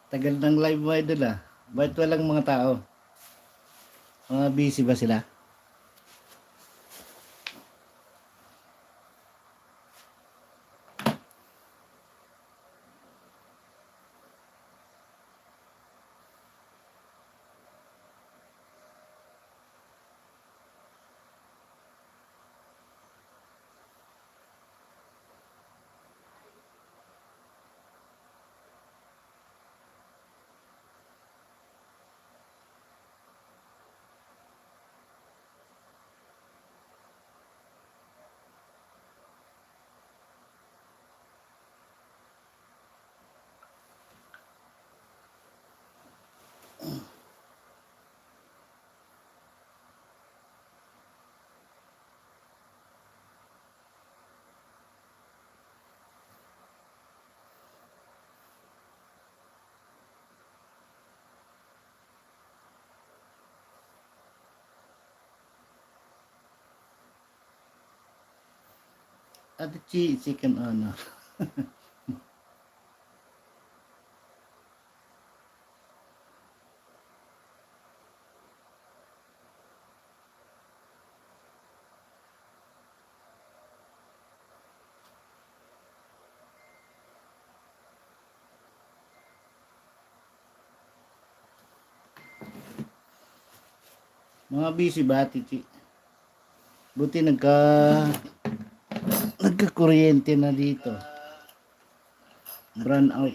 Tagal ng live mo idol ah. Bakit walang mga tao? Mga busy ba sila? Ate Chi, chicken honor. Mga busy ba Ate Chi? Buti nagka-kuryente na dito. Brown out.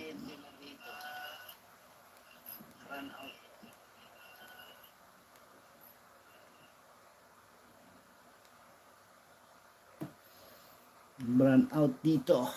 Brown out dito.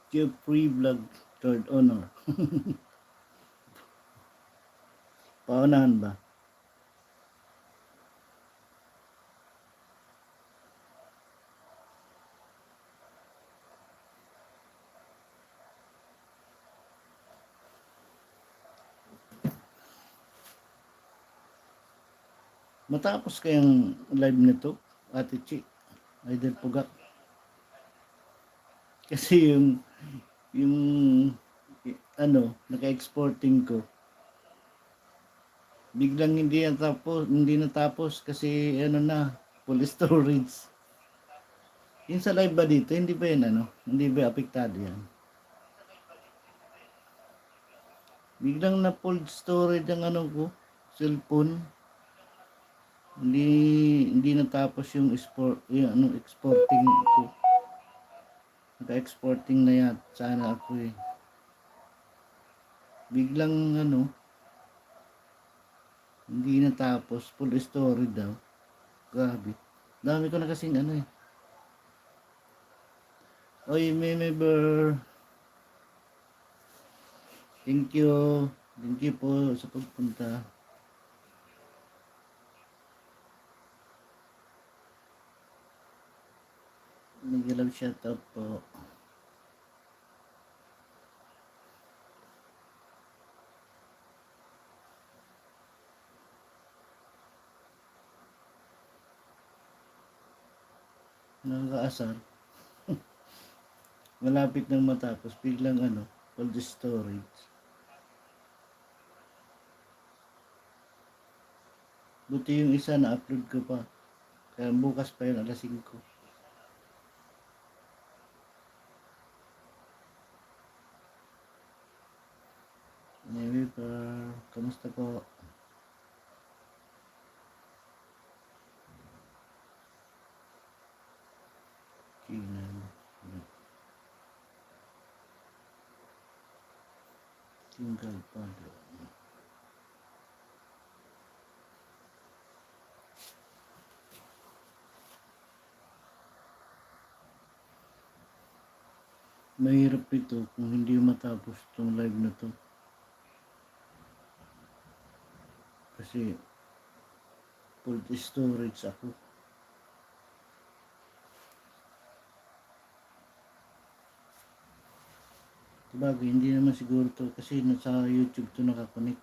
Jeffrey Vlog third honor. Paunahan ba? Matapos kayang live nito, Ate Chi, Idol Pugak. Kasi yung naka-exporting ko, biglang hindi natapos kasi full storage. Yung sa live ba dito, hindi ba yan hindi ba apektado yan? Biglang na full storage ang ko, cellphone. Hindi hindi natapos yung exporting ko. Naka-exporting na yan sana ako eh. Biglang hindi natapos, full storage daw. Grabe. Dami ko na kasing eh. Oy, member. Thank you. Thank you po sa pagpunta. Nag-love shoutout po. Nakakaasar. Malapit nang matapos. Biglang cold storage. Buti yung isa na-upload ko pa. Kaya bukas pa yun, alas 5. Anyway, kamusta po? Kinan. Tinggal pa. Mahirap ito kung hindi matapos itong live na to. Kasi full storage ako. Sabagay, hindi naman siguro to kasi nasa YouTube to nakakonect.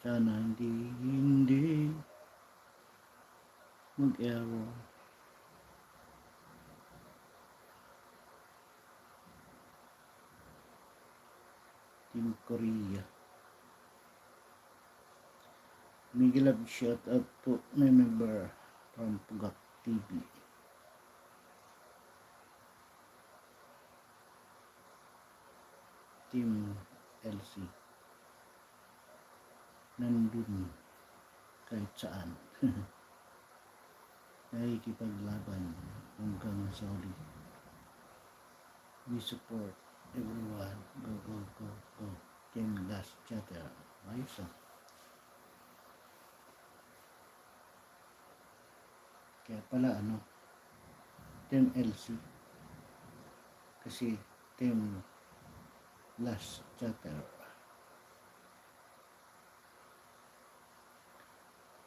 Sana hindi mag-error. Team Korea. Miguel Love shout out po na member from Pugak TV. Team LC. Nandun kahit saan. Nakikipaglaban hanggang sa huli. We support everyone. Go, go, go, go. Team Last Chatter. Ayos ah. Kaya pala Team LC. Kasi Team Last Chatter.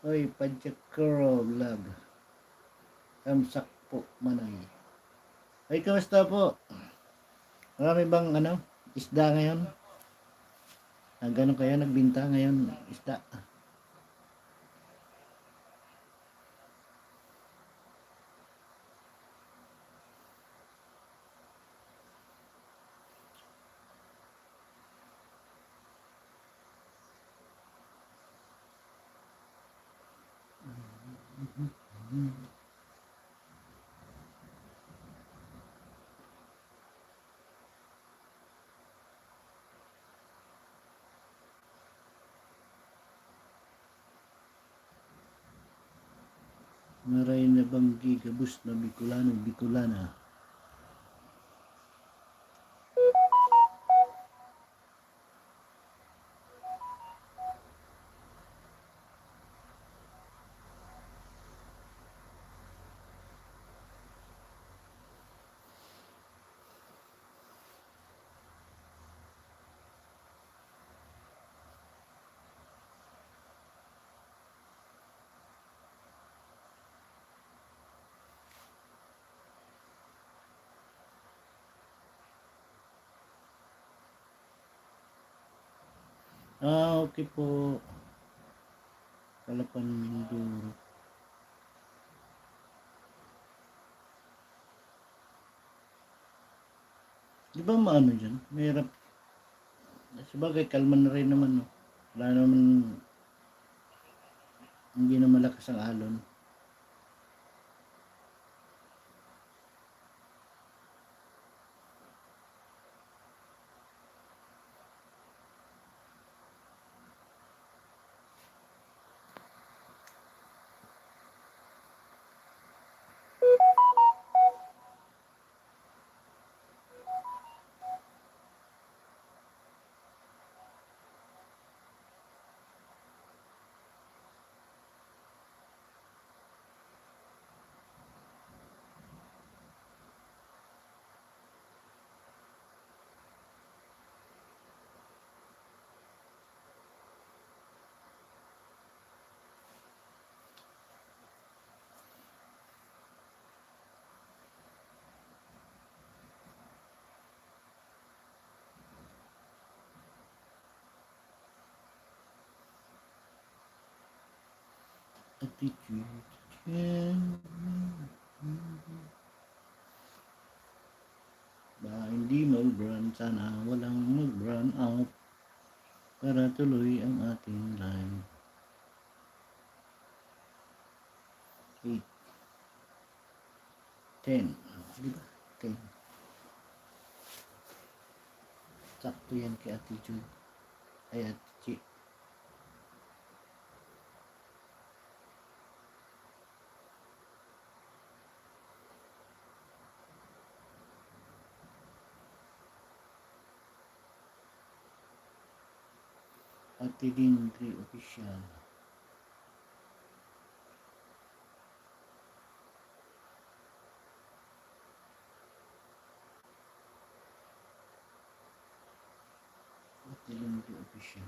Oy, Padjakuro vlog. Tamsak po manay. Ay, kamusta po? Marami bang isda ngayon? Ganun kayo nagbinta ngayon isda? Maray na bang gigabus na Bicolana? Okay po. Kalapan Mindoro. Di ba maano dyan? Mahirap. Sabagay, kalma na rin naman. No? Wala naman, hindi na malakas ang alon. Attitude. Hindi mag-run, sana walang mag-run out para tuloy ang ating live. 8, 10, di ba? 10. Sakto yan kay Attitude. Ay, Attitude. Ate Lindri Official. Official.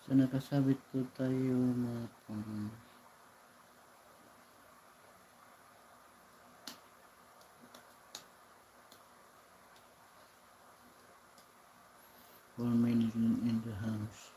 So nakasabit po tayo mga pang 4 minutes in the house.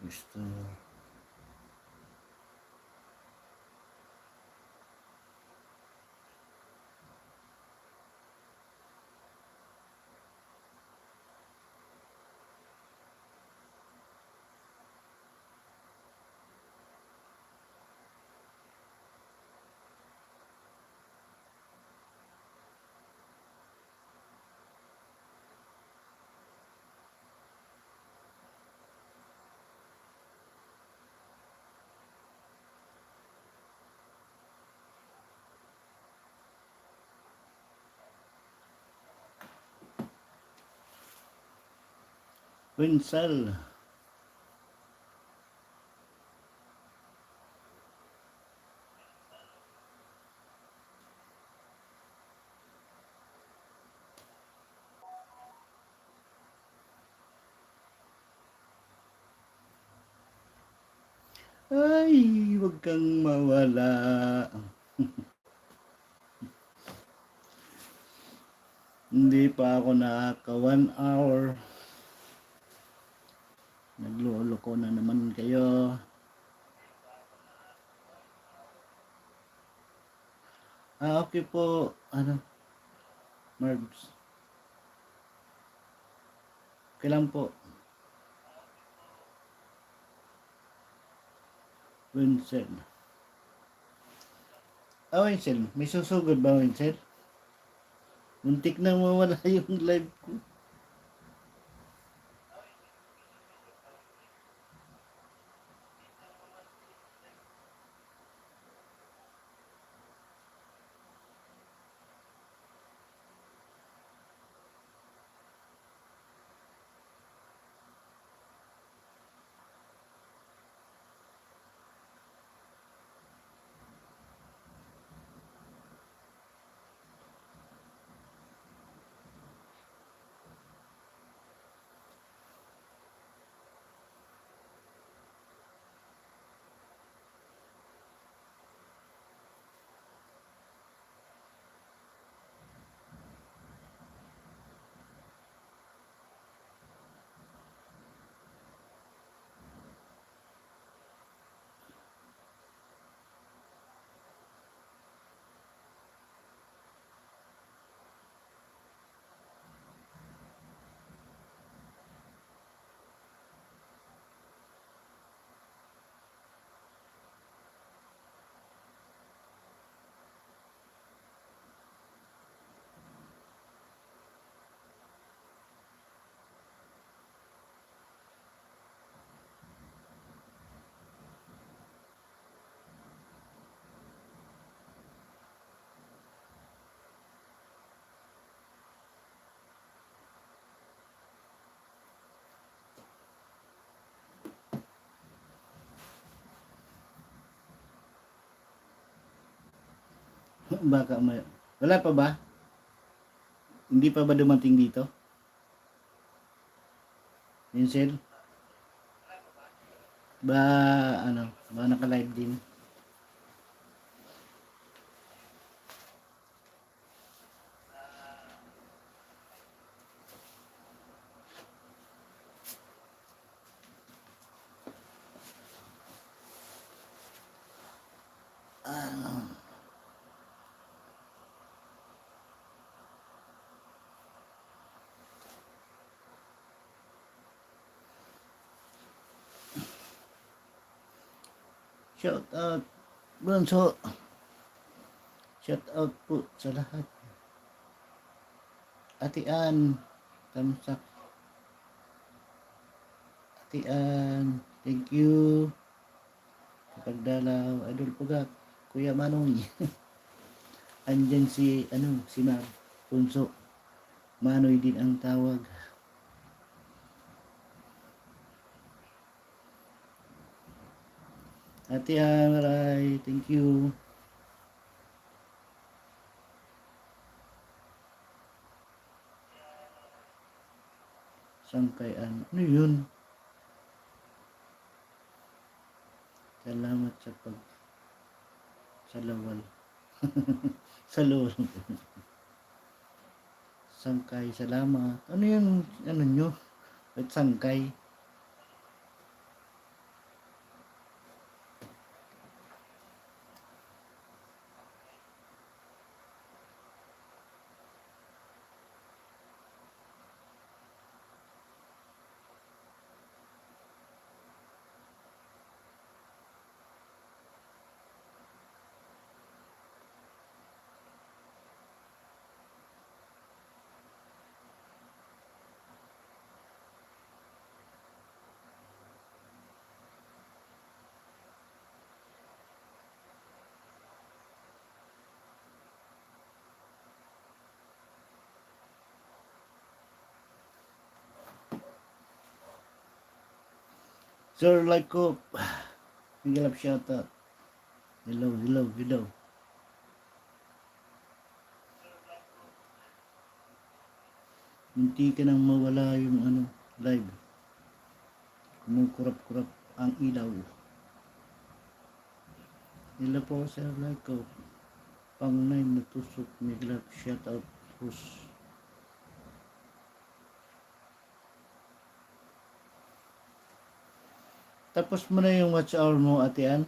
Gusto Winsal. Ay, huwag kang mawala. Hindi pa ako nakaka 1 hour. Nagluloko na naman kayo. Okay po. Ano, Marbs. Okay lang po. Winsel. Winsel. May susugod ba, Winsel? Muntik na mawala yung live ko. Baka may... Wala pa ba? Hindi pa ba dumating dito? Winsel? Ba, ano, ba naka-live din? Shout out, Bronso. Shout out po sa lahat. Ate Ann, Tamsak. Ate Ann, thank you. Pagdalaw, Idol Pugak, Kuya Manong. Andyan si, si Mar, Punso. Manoy din ang tawag. Ate Ann, maray, thank you. Sangkayan, ano yun? Salamat sa salawal. Salawal. Sangkay, salamat. Ano yung, nyo? Ba't sangkay? Sir Lycop, bigyan up shoutout. Hello, hello, hello. Hindi ka nang mawala yung live. Kumukurap-kurap ang ilaw. Nila po Sir Laiko. Pang 9 natusok. Miglap shout out push. Tapos mo na yung watch hour mo, Ate Ann?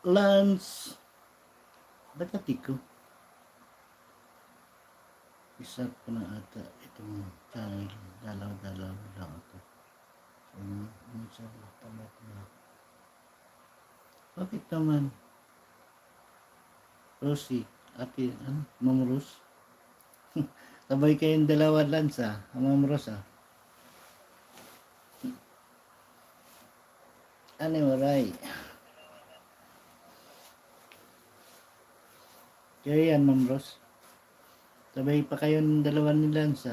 Lance. Bakit ko? Isa pa na ata itong channel. Dalaw-dalaw lang ako. Minsan tamad na. Bakit naman? Rosie, Ate, Ma'am Rose? Sabay kayong dalawa, Lance, Ma'am Rose, Ano mo, Ray? Kaya yan, Ma'am Rose. Sabay pa kayong dalawa ni Lance,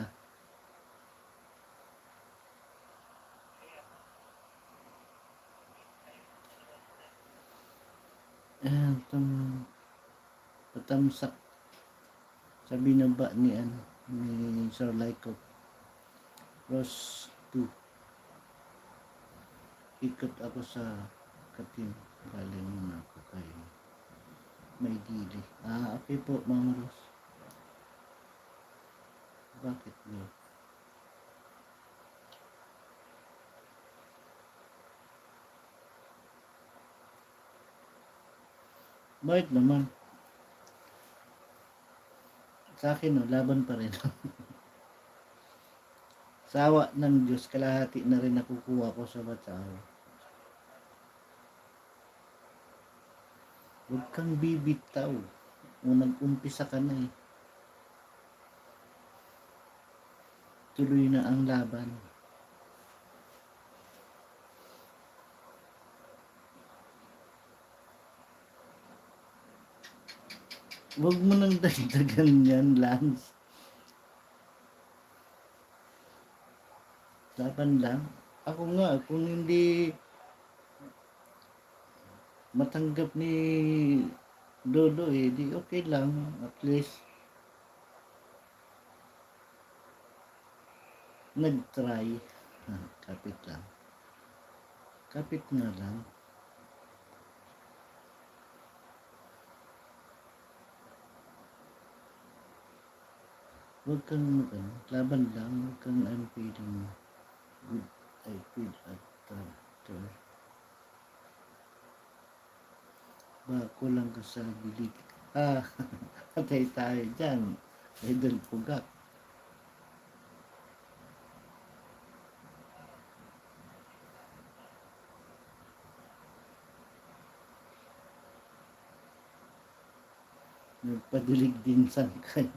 itong patamsak sa binaba ni Sir Laiko. Rose 2. Ikot ako sa Katin. Galing muna ako kay May Gili. Okay po, Ma'am Rose. Bakit mo? Bakit naman? Sa akin, laban pa rin. Sawa ng Diyos, kalahati na rin nakukuha ko sa batsaw. Huwag kang bibitaw. Nag-umpisa ka na eh. Tuloy na ang laban. Huwag mo nang dagdagan yan, Lance. Laban lang. Ako nga, kung hindi matanggap ni Dodo di okay lang. At least, nag-try. Kapit lang. Kapit nga lang. Huwag kang laban lang. Huwag kang I'm feeling good. I feel after. Bako lang ka sa bilig. Patay tayo dyan. Idol Pugak. Nagpadilig din sa kanya.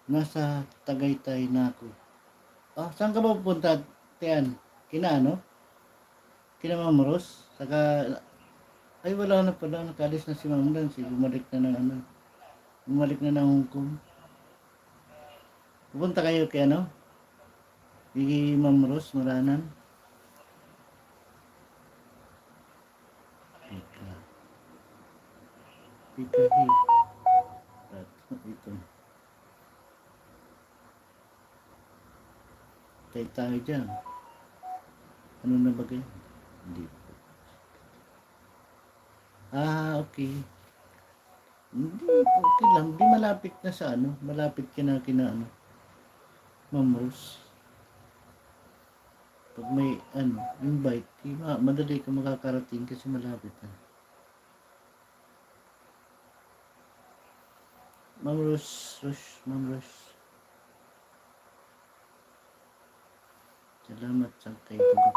Nasa Tagaytay na ako. Ah, saan ka ba pupunta, Tian? Kina ano? Kina Ma'am Ros? Saka, ay wala na pala, nakalis na si Ma'am Nancy. Bumalik na ng ano, bumalik na ng Hong Kong. Pupunta kayo kay ano? Kay Ma'am Ros, Maranan. Teka, teka, hey. Ito. Tayo tayo dyan. Ano na ba kayo? Hindi. Ah, okay. Hindi, okay lang. Di malapit na sa ano. Malapit ka na kina ano. Ma'am Rose. Pag may ano, invite, madali ka makakarating kasi malapit na. Ma'am Rose, Ma'am Rose. Salamat sa kay Tugak.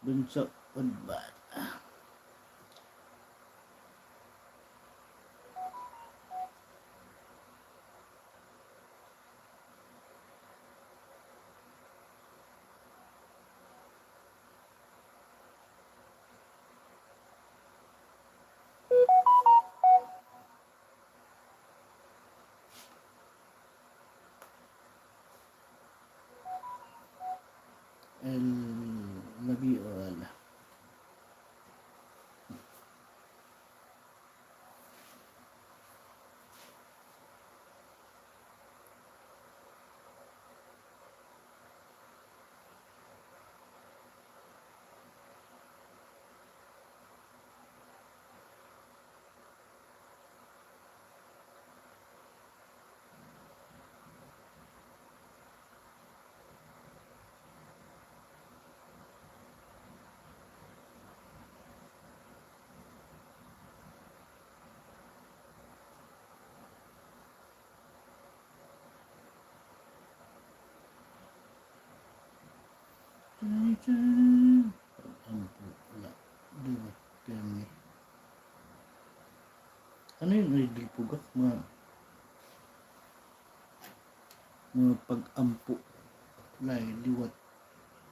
Bunso, Udbat. El Labiol. Wala. Diba? Kami. Ano yung idol pugak? Mga pag-ampo. Lai, liwat.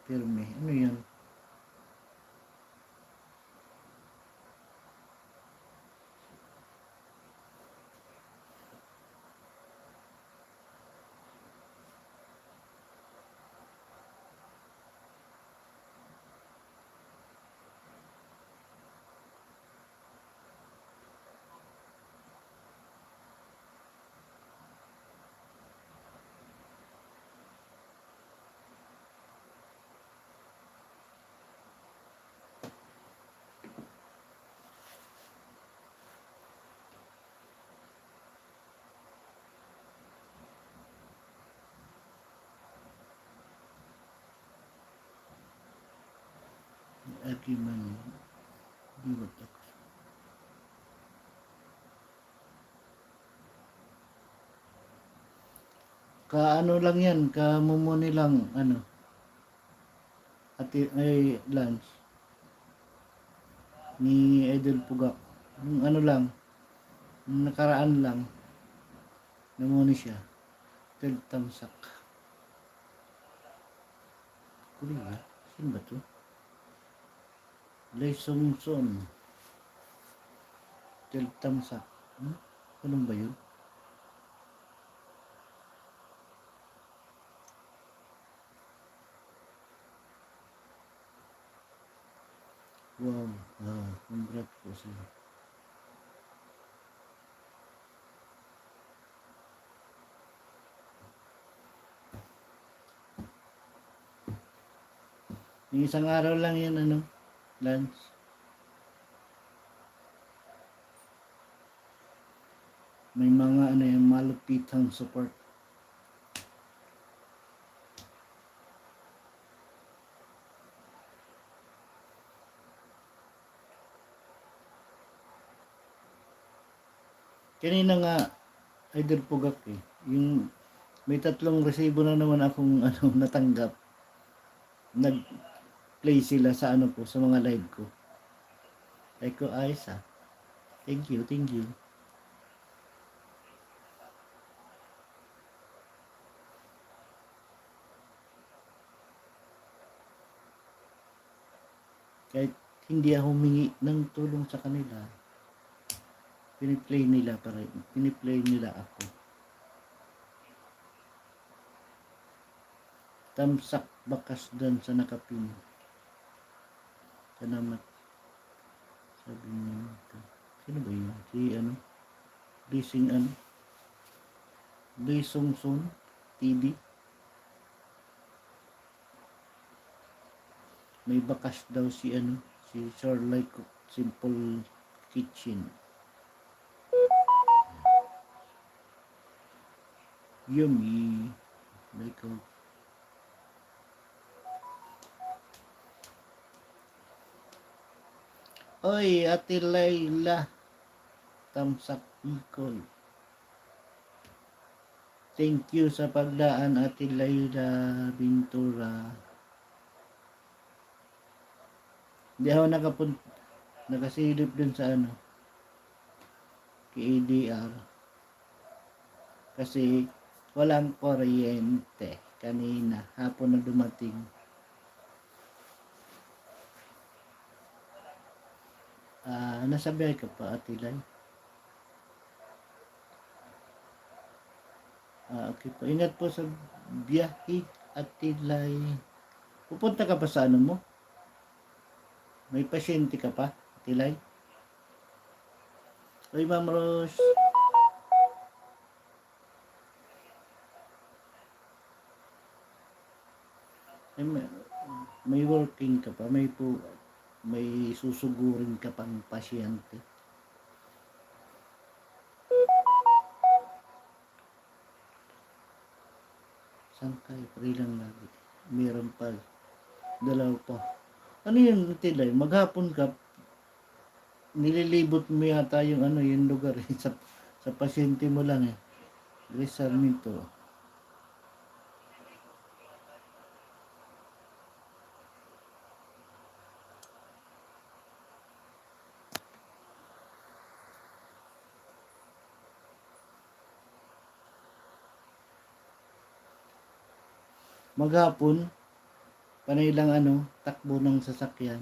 Perme. Ano yan? Agiman. Liwat ako. Kaano lang yan, kamumuni lang, ano, ay lunch ni Idol Pugak. Yung ano lang, yung nakaraan lang, namuni siya. Tel Tamsak. Korea? Sino ba to? Lay Songson. Tel Tamsak. Anong ba yun? Wow. Congrats po sila. Yung isang araw lang yun, ano, lunch. May mga, ano yung malupitang support. Kanina nga, Idol Pugak eh. Yung may 3 resibo na naman akong ano, natanggap. Nag-play sila sa ano po, sa mga live ko. Ay ko, ayos ah. Thank you, thank you. Kahit hindi ako humingi ng tulong sa kanila, piniplay nila ako. Tamsak bakas dan sa nakapin. Salamat. Sabi niya. Sino ba yun? Si Lisong TV. May bakas daw si Sir Like Simple Kitchen. Yummy. Like Oy, Ate Layla. Tamsak Ikoy. Thank you sa pagdaan, Ate Layla Bintura. Hindi ako nakasilip dun sa KDR. Kasi walang kuryente kanina. Hapon na dumating. Nasa biyahe ka pa, Ate Lay? Okay po. Ingat po sa biyahe, Ate Lay. Pupunta ka pa sa mo? May pasyente ka pa, Ate Lay? Oy, Ma'am Rose. May working ka pa, may susugurin ka pang pasyente. Saan kayo? Pari lang lagi. Meron pa. Dalaw pa. Ano yun, Tilay? Maghapon ka, nililibot mo yata yung yung lugar sa pasyente mo lang eh. Grace Sarmiento. Maghapon, panay lang takbo ng sasakyan,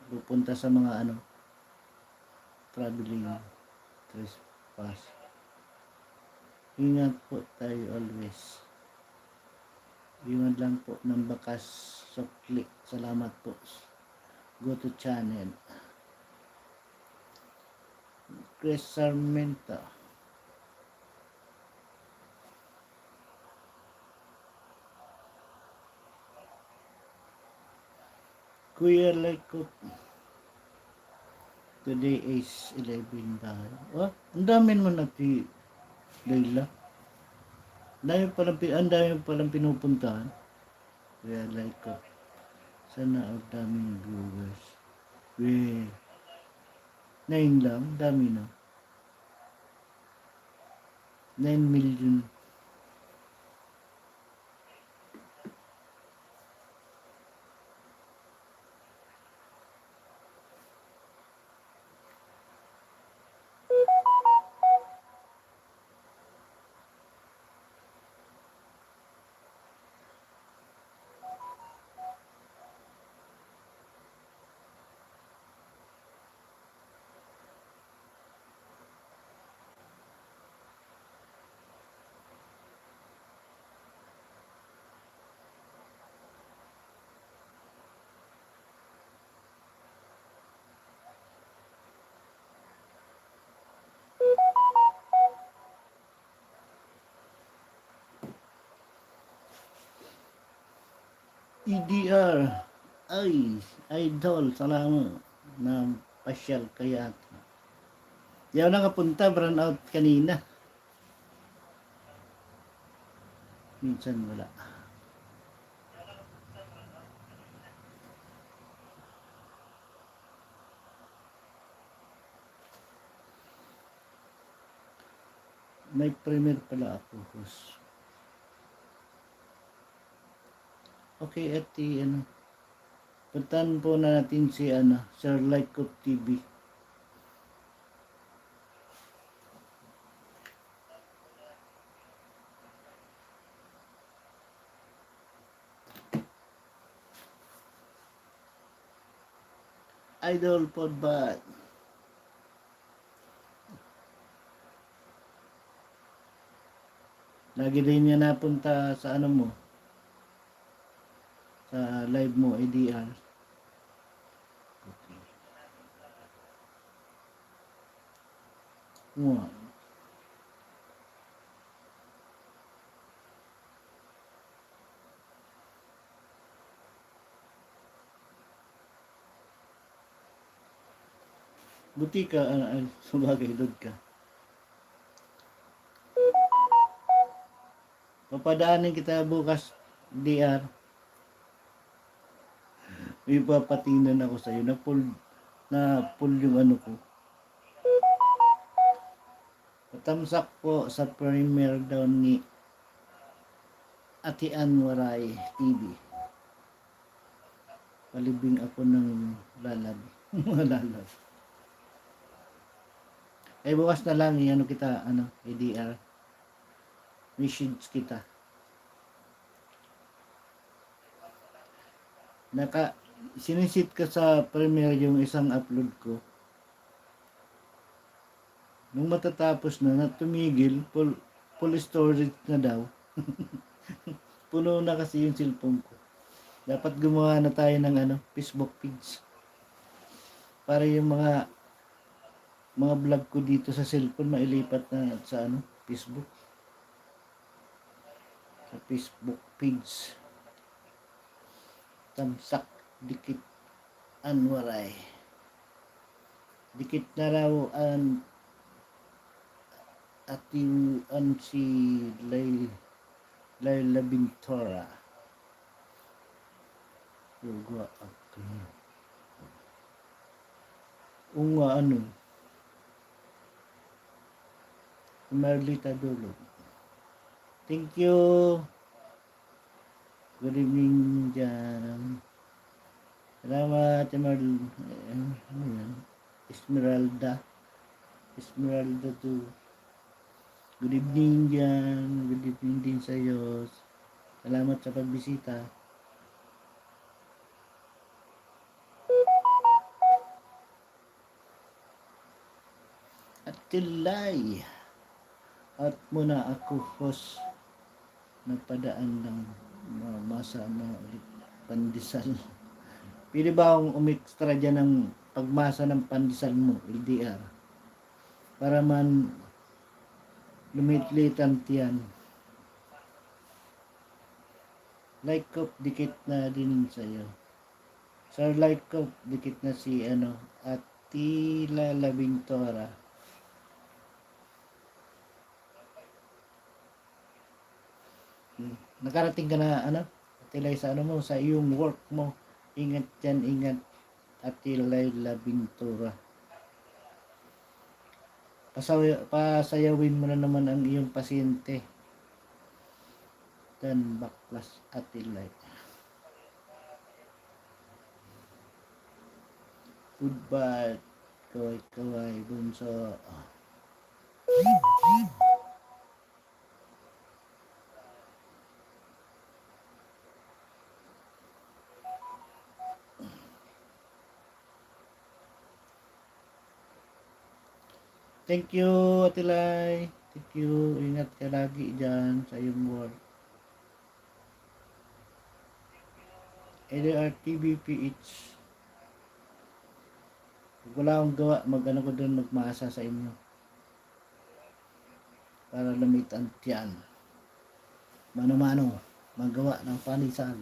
pupunta sa mga traveling trespass. Ingat po tayo always. Ingat lang po ng bakas sukli. Salamat po. Go to channel. Chris Sarmenta. Kuya Lekot. Today is 11 dahil. Oh, ang dami mo nati Layla. Ang dami palang pinupuntahan. Kuya Lekot. Sana ang daming viewers. 9 lang, dami na. 9 million. EDR. Ay, idol, salamat na pasyal kaya. Di ako nakapunta, brown out kanina. Minsan wala. May premiere pala ako, host. Okay, at puntahan po na natin si Sir Like Cook TV. Idol Podbot. Lagi din niya napunta sa ano mo, sa live mo, ADR. Okay. Wow. Buti ka, sabagay, doon ka. Papadaanin kita bukas, DR. May papatingnan ako sa'yo na full yung ano ko. Patamsak po sa premiere daw ni Ate Ann Waray TV. Palibing ako ng lalab. Mga lalab. Eh bukas na lang, ano kita, ADR. Message kita. Sinisit ka sa premiere yung isang upload ko. Nung matatapos na tumigil, full storage na daw. Puno na kasi yung cellphone ko. Dapat gumawa na tayo ng Facebook page. Para yung mga vlog ko dito sa cellphone mailipat na sa Facebook. Sa Facebook page. Tamsak dikit Anwaray. Dikit na raw ang ating si Laila Bintora. Yoga okay. Unga Marlita Dulo. Thank you. Good evening dyan. Salamat, Esmeralda. Esmeralda to. Good evening dyan. Good evening din sa iyo. Salamat sa pagbisita. At tilay. At muna ako host nagpadaan ng masama ulit pandesal. Pwede ba akong umextra dyan ng pagmasa ng pandesal mo, LDR? Para man lumitlitan tiyan. Like ko, dikit na din sa'yo. Sir, like ko, dikit na si Attila Labintora. Nakarating ka na Attila sa mo, sa iyong work mo. Ingat dyan, ingat. Attila Labintora. Pasayawin mo na naman ang iyong pasyente. Dan baklas Attila. Goodbye. Kaway, bunso. Thank you, Atilay. Thank you. Ingat ka lagi dyan sa iyong work. ADR TVPH. Kung wala akong gawa, ko doon magmasa sa inyo. Para lamitan tiyan. Mano-mano. Magawa ng panisan.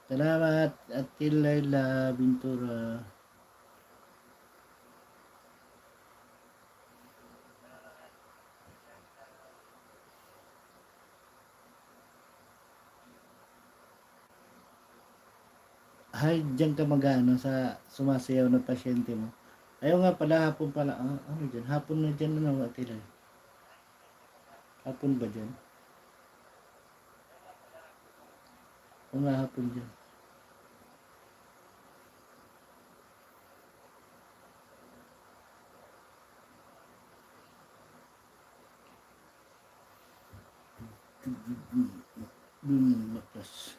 Salamat at Laila Bintura. Hay, diyan ka sa sumasayaw na pasyente mo. Ayaw nga pala, hapon pala. Dyan? Hapon na dyan Atila. Hapon ba dyan? O nga hapon dyan. Dun bakas.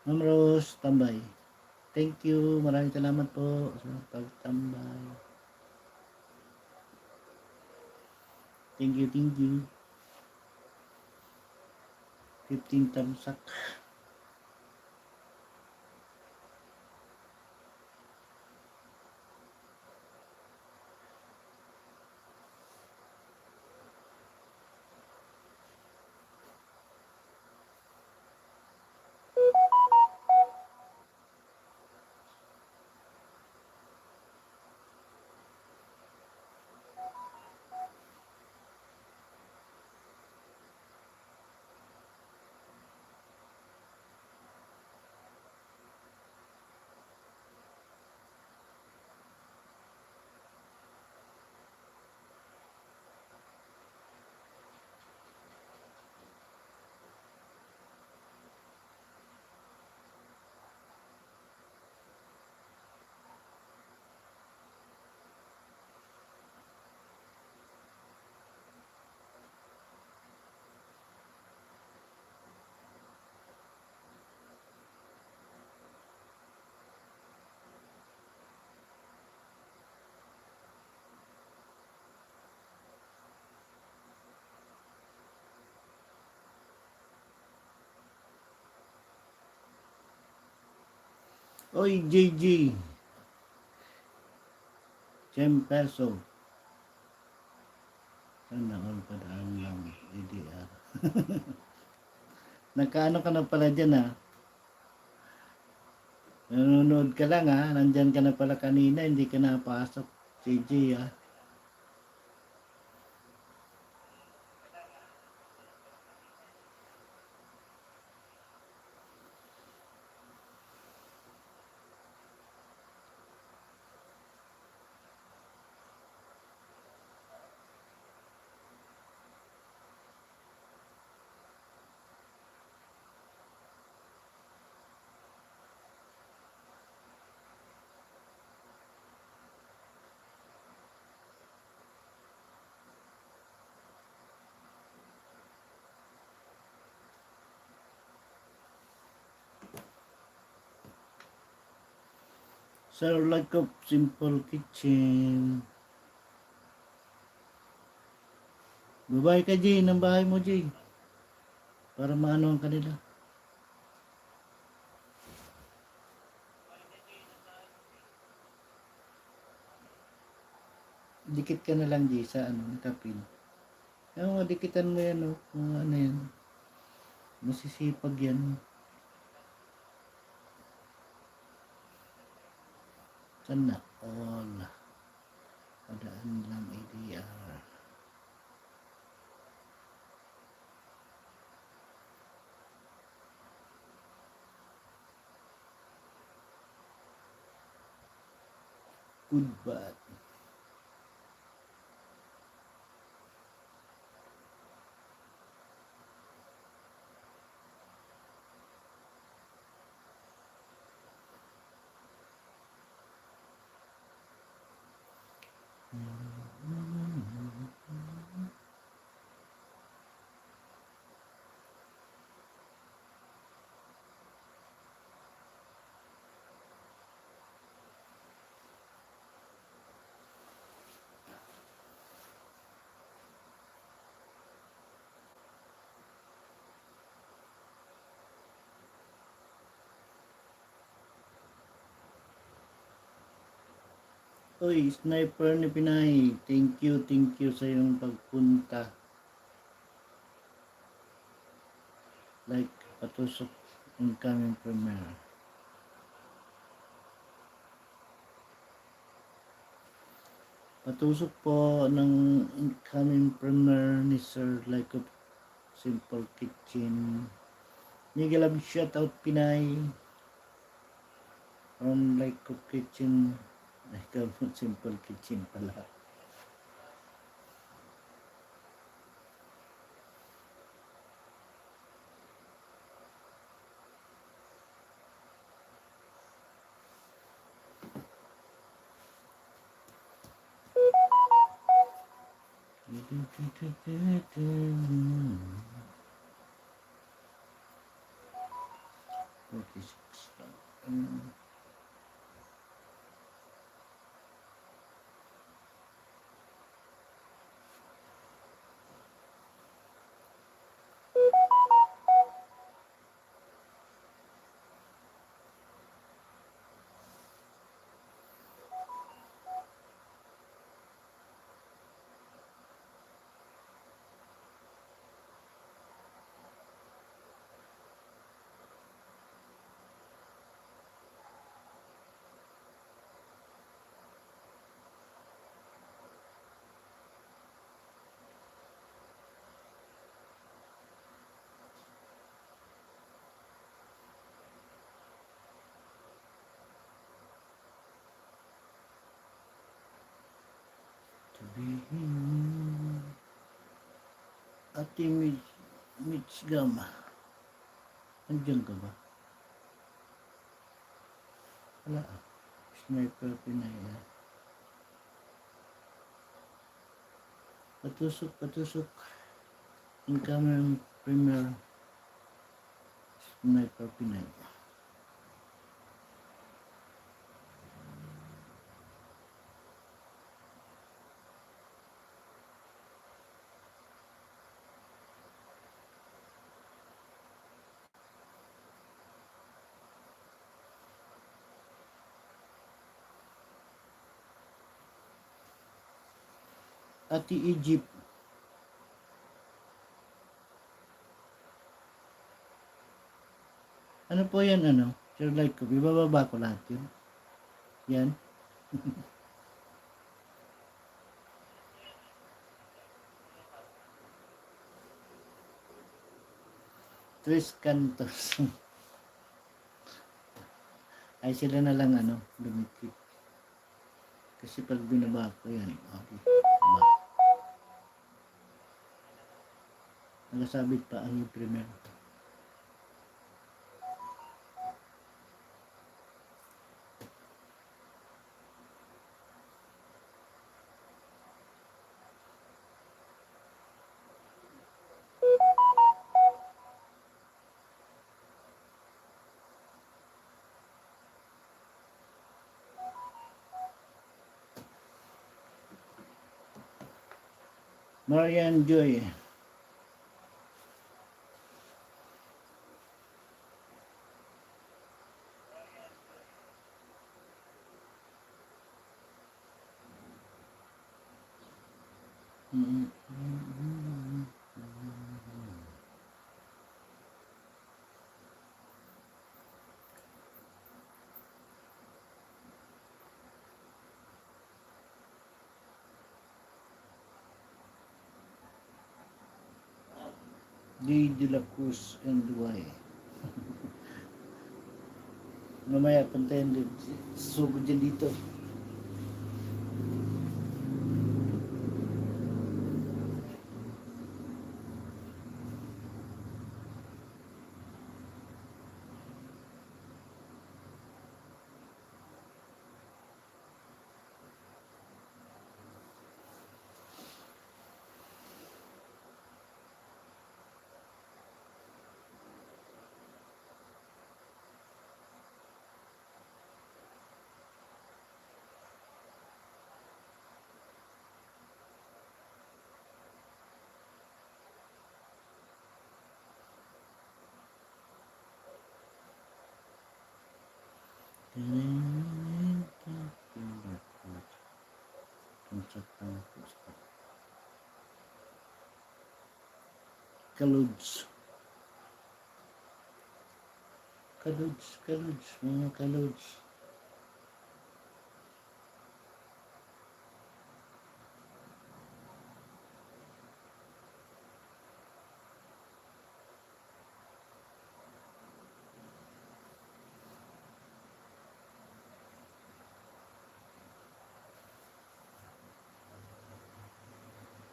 Ma'am Rose, tambay. Thank you. Maraming salamat po sa pagtambay. Thank you, thank you. 15 tamsak. Oy, JG. Jemperso. Sana all padaan lang. DDR. Nagkaano ka na pala dyan ha? Nanonood ka lang ha? Nandyan ka na pala kanina. Hindi ka napasok. JG ha? Sir, like of simple kitchen. Babae ka, Jay, ng bahay mo, Jay. Para maano ang kanila. Dikit ka na lang, Jay, sa ano, kapin. Yung dikitan mo yan, oh. Kung ano yan. Masisipag yan. Sana all. Padaan lang ADR. Good bad. Uy, sniper ni Pinay. Thank you sa iyong pagpunta. Like, patusok incoming premiere. Patusok po ng incoming premiere ni Sir Like of Simple Kitchen. Miguel Ab shoutout Pinay. From Like of Kitchen. Like of Simple Kitchen pala. Sabihin, Ate Mitch Gama, andyan ka ba? Wala ah. Sniper Pinay. Patusok. Incoming Premier Sniper Pinay. Ate Egypt. Ano po yan ano? Share like ko. Ibababa ko lahat yun. Yan. Tres Cantos. Ay sila na lang ano, dumikit. Kasi pag binaba ko yan, okay. Diba? Nagasabit pa ang premier. Marian Joy. D. De la Cruz and Y. Mamaya pantayin din. Sugod dyan dito. Kaluds. Mga kaluds.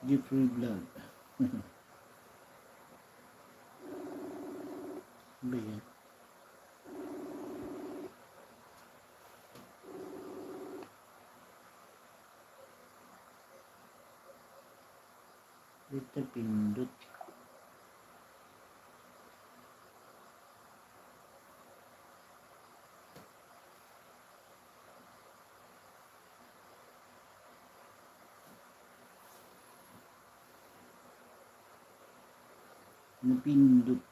Jeffrey Vlog. Ba yan? Ito pindot. Napindot.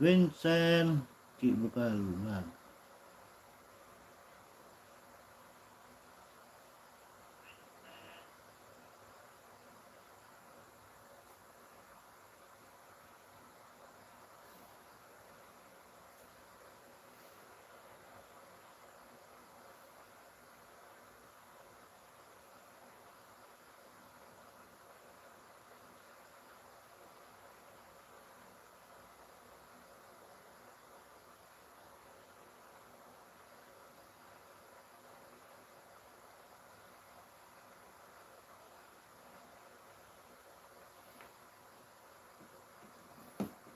Vincent Ki Bukal Mag.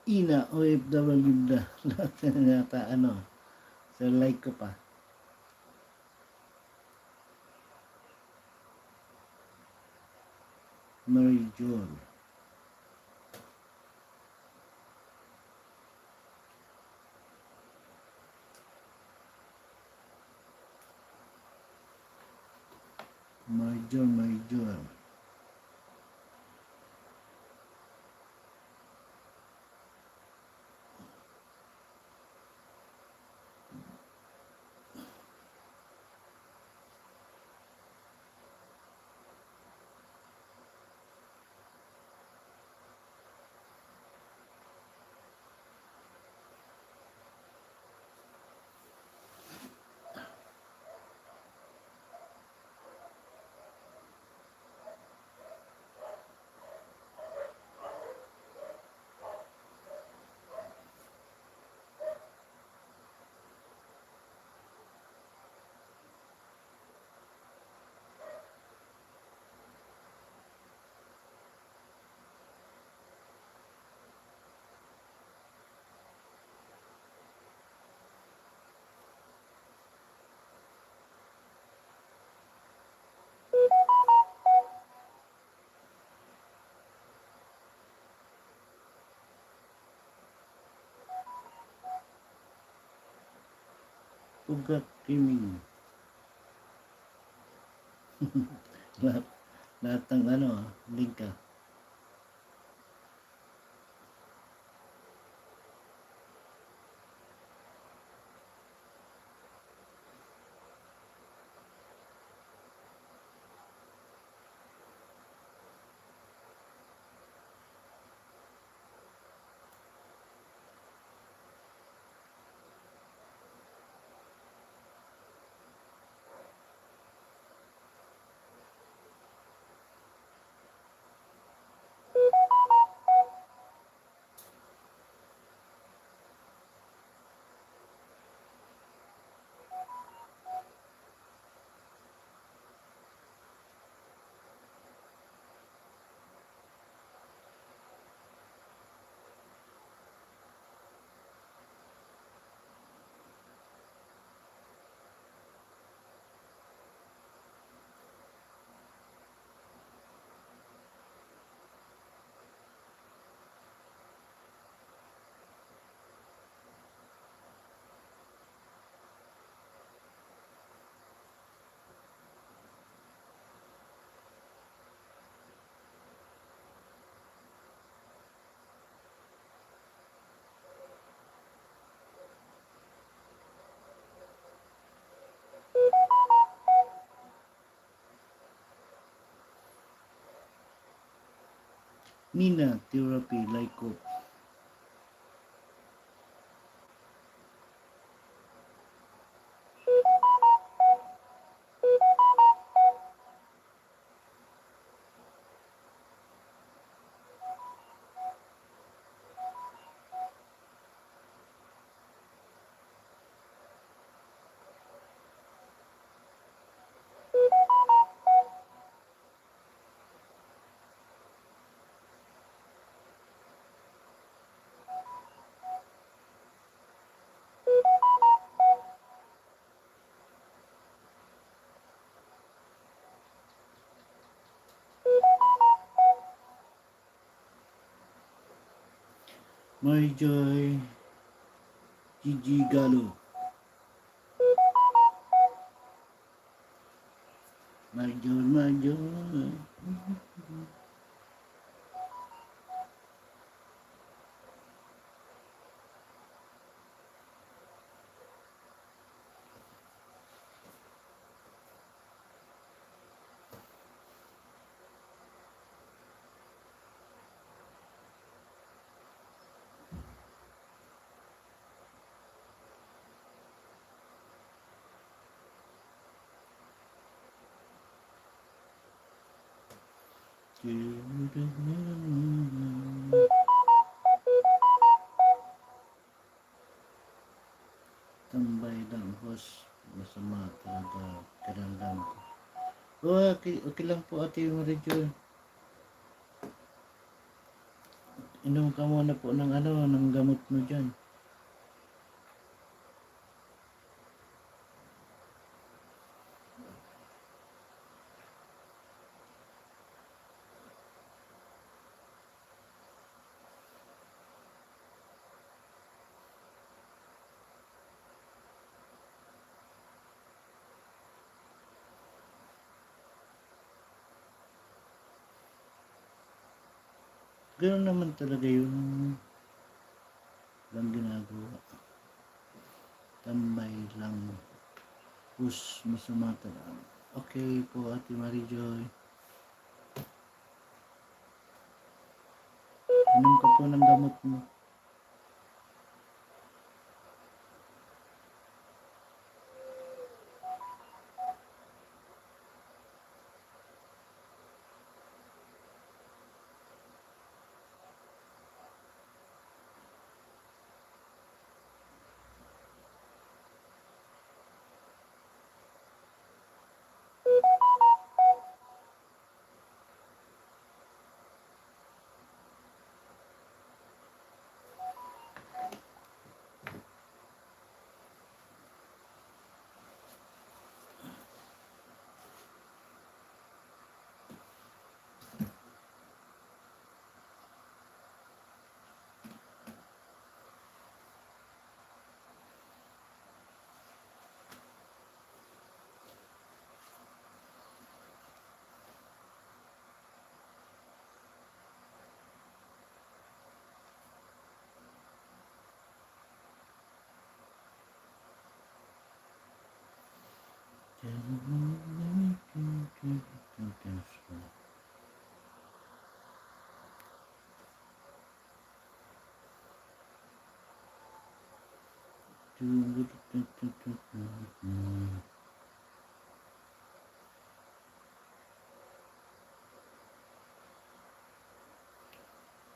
Ina OFW na lahat na yata ano. So like ko pa. Mary John. Mary John. Ugat Kiming. lahat, lahat ng ano, link ka. Nina Therapy Laiko. Marjoy Gigi Galo. Marjoy. Tambay lang, boss. Masama talaga kiramdam ko. Okay lang po, Ate Marjoy. Inom ka muna po ng ng gamot mo dyan. Ganoon naman talaga yung lang ginagawa. Tambay lang. Push, masama talaga. Okay po, Ate Marijoy. Inom ka po ng gamot mo.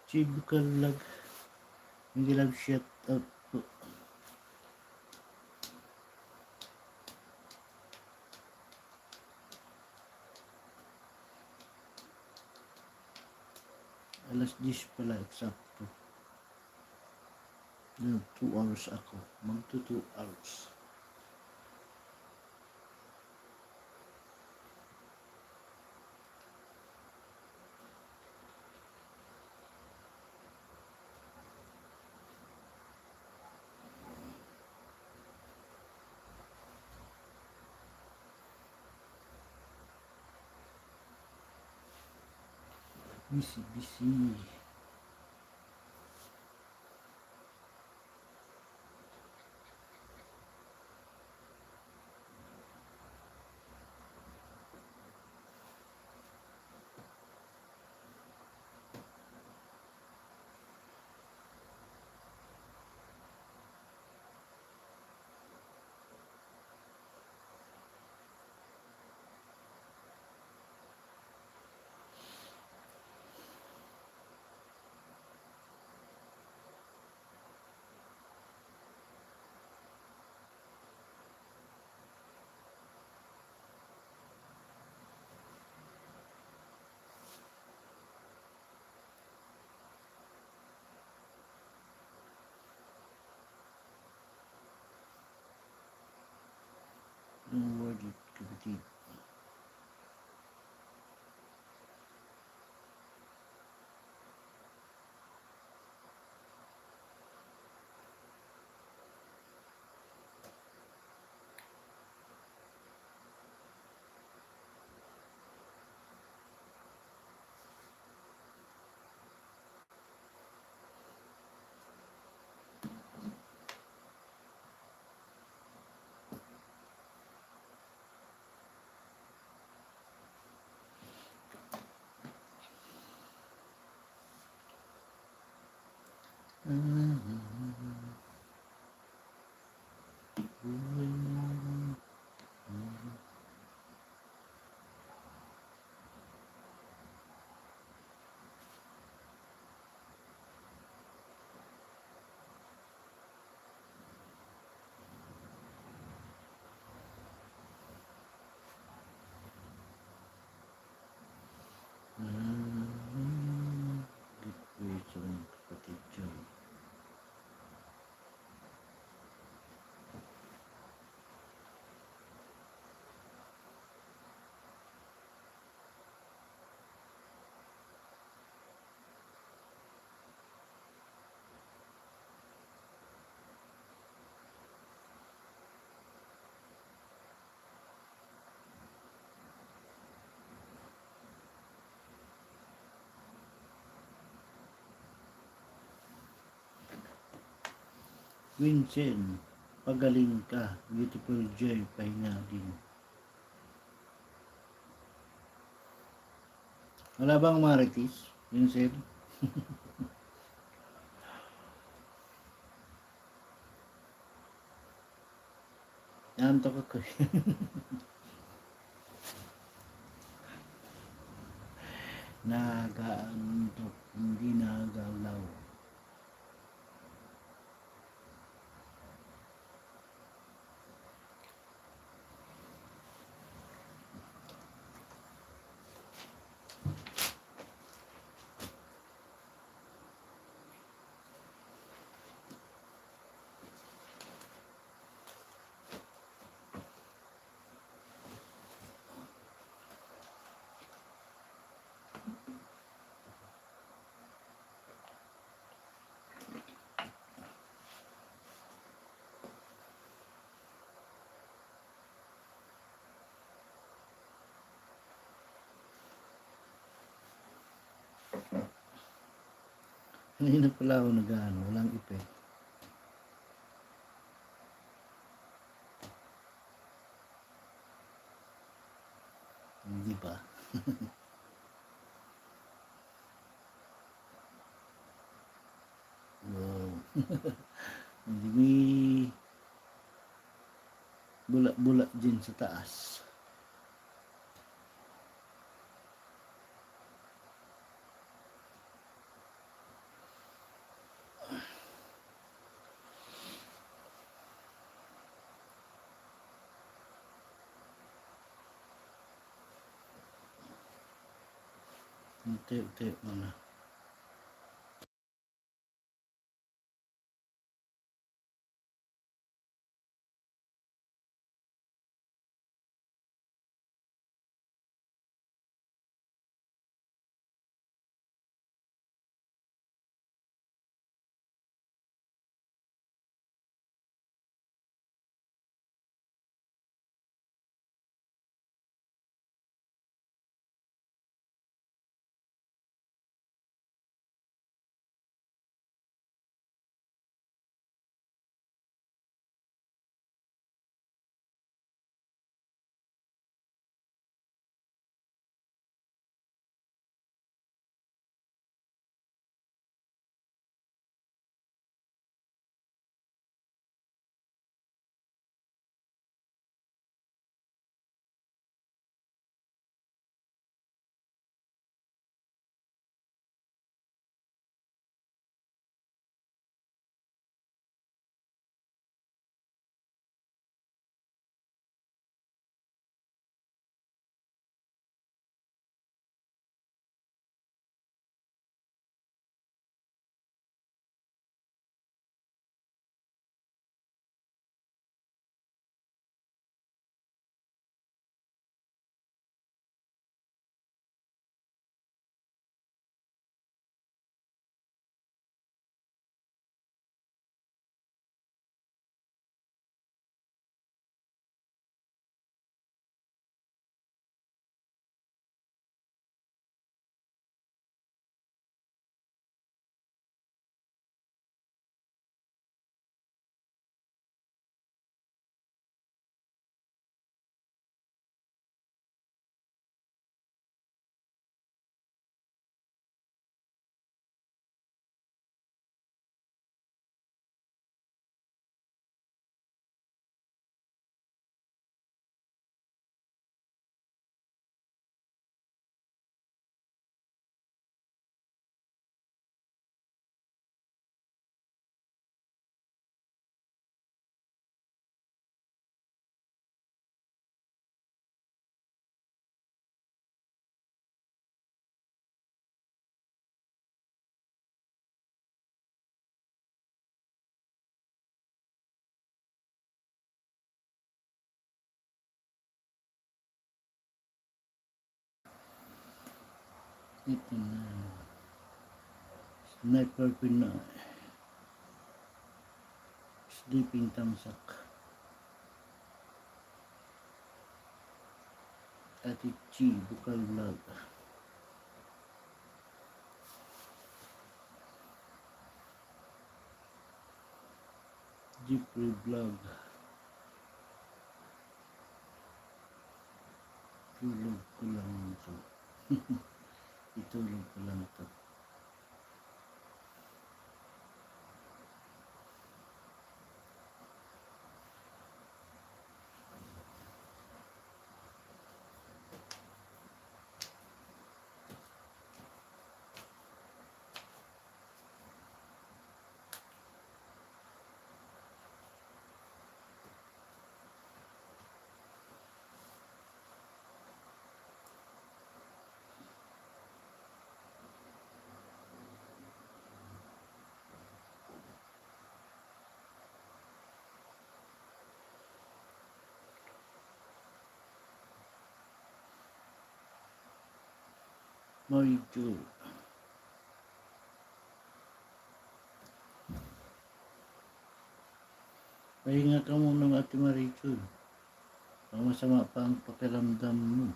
Chibukal lag. Hindi lang shut up po. Alas 10 pala, eksakto. 2 hours ako. Magto 2 hours. Busy. kapatid. Depression, kapatid dyan. Vincent, pagaling ka. Beautiful Joy, pahinga din. Wala bang Marites, Vincent? Nantok ako. Nagaantok, hindi nagalaw. Hindi na pala ako nag-ano, walang effect. Hindi ba? Wow. Hindi may bula-bula din sa taas. Unti-unti mo na. Ito na. Sniper Pinoy. Sleeping Tamsak. Ate Chi, Bukal Vlog. Jeffrey Vlog. Tulog ko lang ito. Itulog ko lang ito. Marichul. Pahinga ka muna ng Ate Marichul. Ang masama pa ang pakiramdam mo.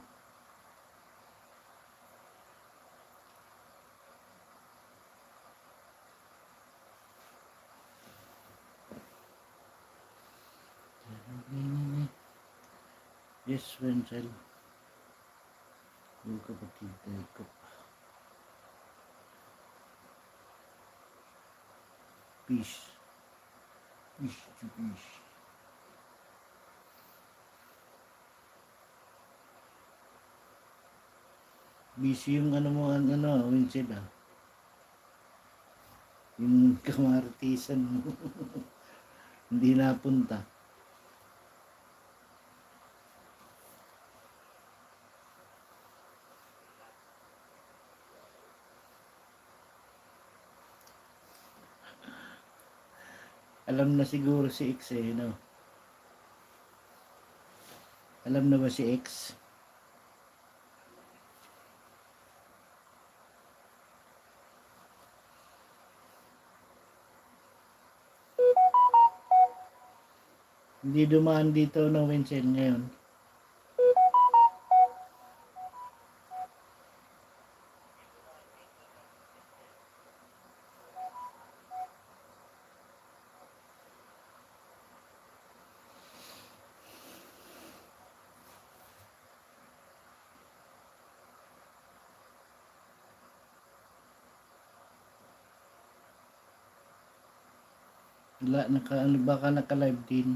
Yes, Wenzel. Yung kapatid ko. Peace. Peace to peace. Busy yung Wenzel ah. Yung kamartisan mo. Hindi napunta. Alam na siguro si X eh, no? Alam na ba si X? Hindi dumaan dito ng Wenzel ngayon. Wala, baka naka-live din.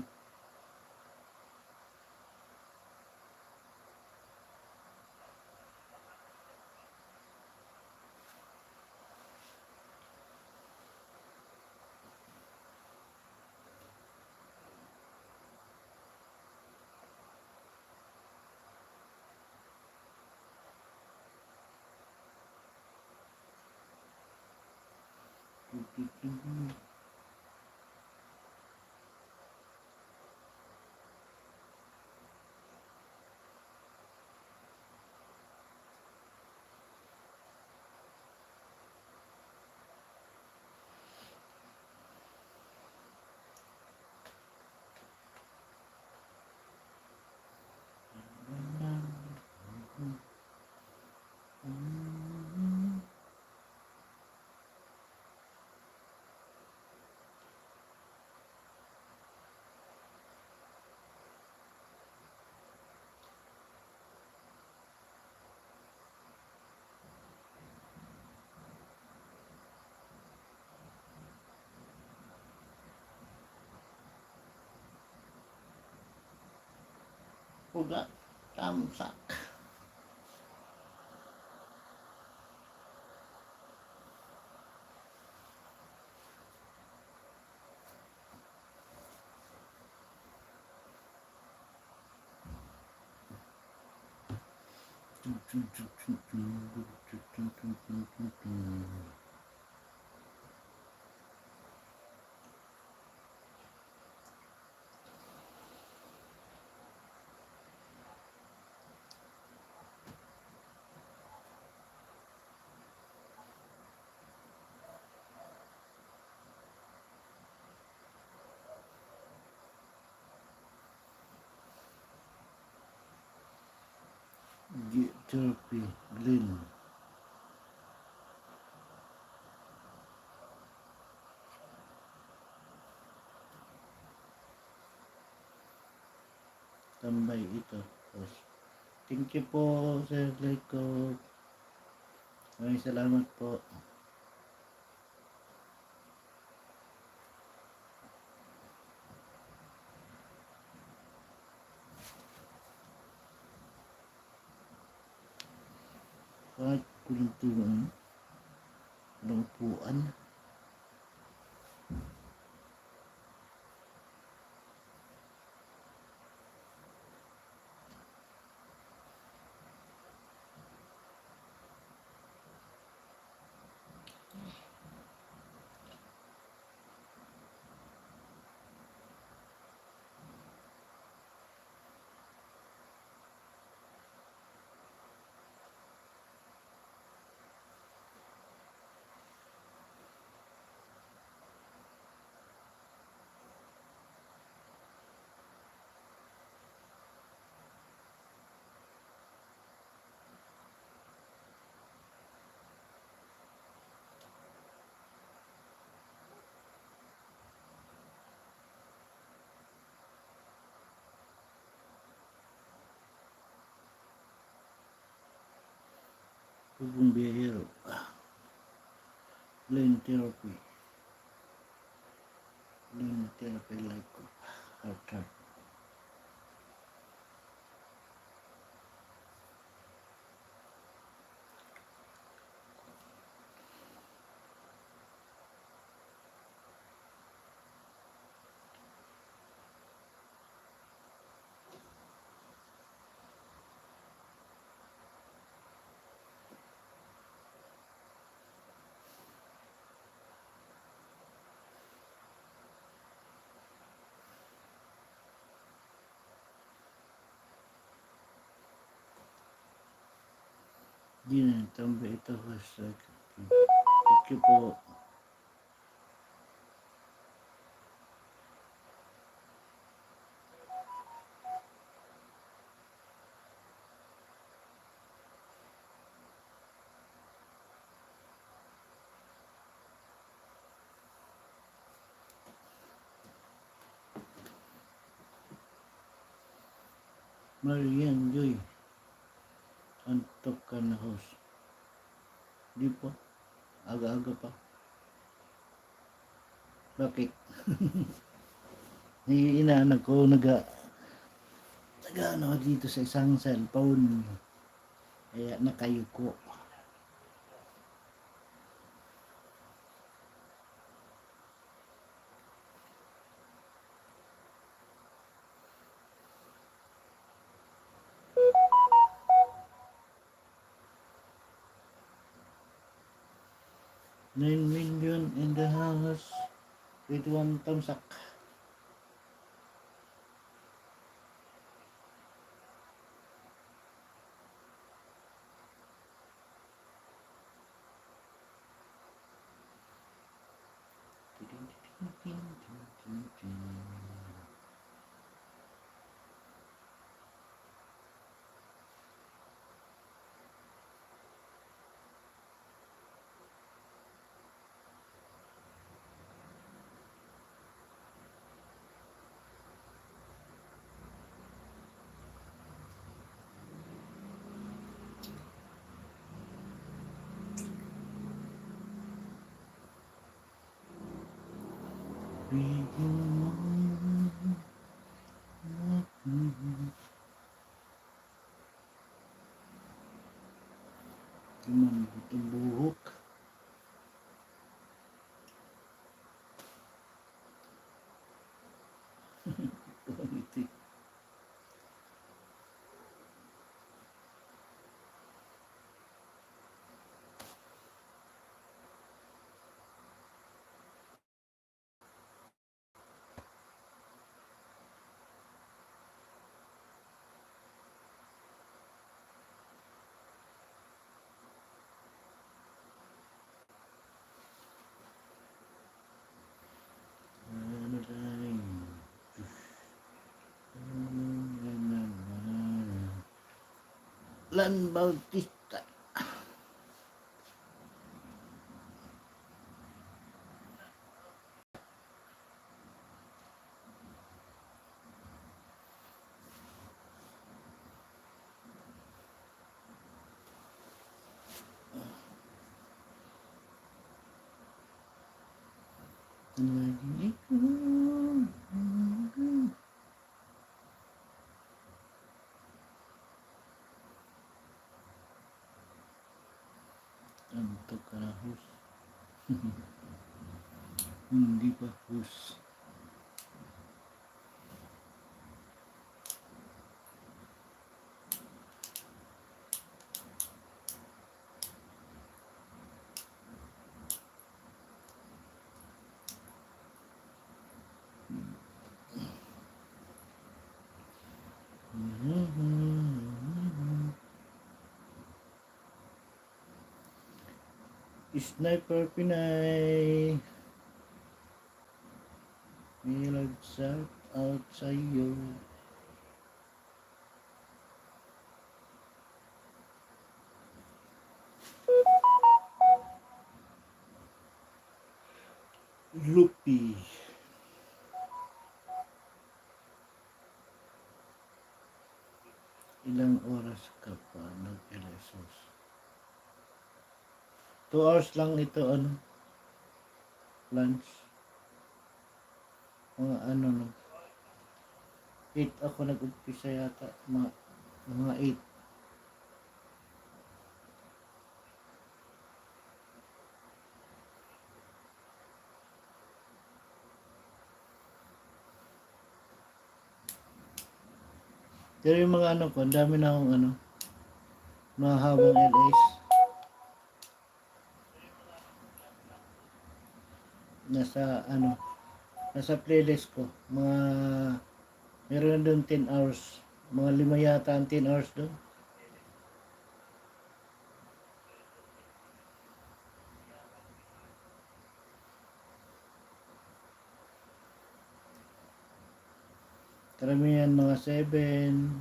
Puga, tamsak. Therapy, Glenn. Tambay ito. Thank you po, Sir Jacob. Maraming salamat po. Kahit kuluntuan, walang upuan. Pugong biyahero. Glenn Therapy. Glenn Therapy like ko. Heart. Di na, tambay ito. Hashtag. Thank you po. Marian Joy. Antok ka na host. Di pa. Aga-aga pa. Bakit? Inaanag ko ano dito sa isang cellphone. Kaya nakayuko. $9 million in the house with one tamsak. Gimana itu buhok? Lan Bautista. Lagi ko. Antok ka na, hus. Hindi pa hus. Sniper Pinay. May shout out sa'yo. Lupi. Ilang oras ka pa nag-LSOS? 2 hours lang ito, lunch. Mga no. 8 ako nag-umpisa yata. Mga 8. Pero yung mga ko, ang dami na akong mahabang LS. Nasa playlist ko. Meron doon 10 hours. Mga 5 yata ang 10 hours doon. Karamihan mga 7.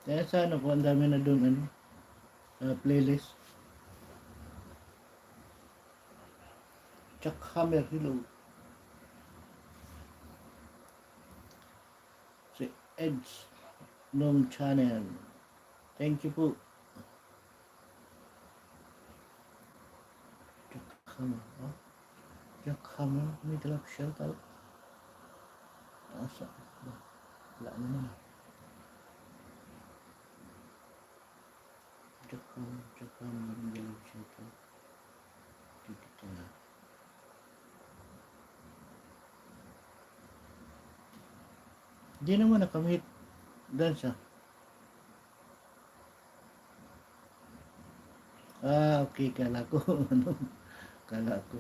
Kaya sa ko, ang dami na doon sa playlist. Chuck Hammer, hello. Si Edge Long Channel. Thank you po. Chuck Hammer. Chuck Hammer, may drop shout out. Asa? Wala naman. Chuck Hammer, may drop shout out. Dito na. Hindi naman nakamit. Dansa. Okay. Kala ko. Kala ko.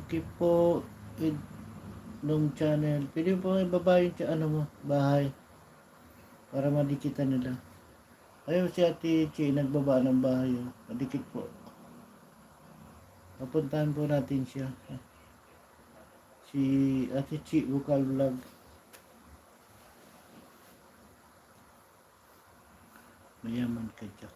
Okay po. Nung channel. Pwede po ibaba yung mo. Bahay. Para madikitan nila. Ayun si Ate Chi, nagbaba ng bahay. Madikit po. Papuntahan po natin siya. Si Ate Chi, Vocal Vlog. Mayaman ka, Jack.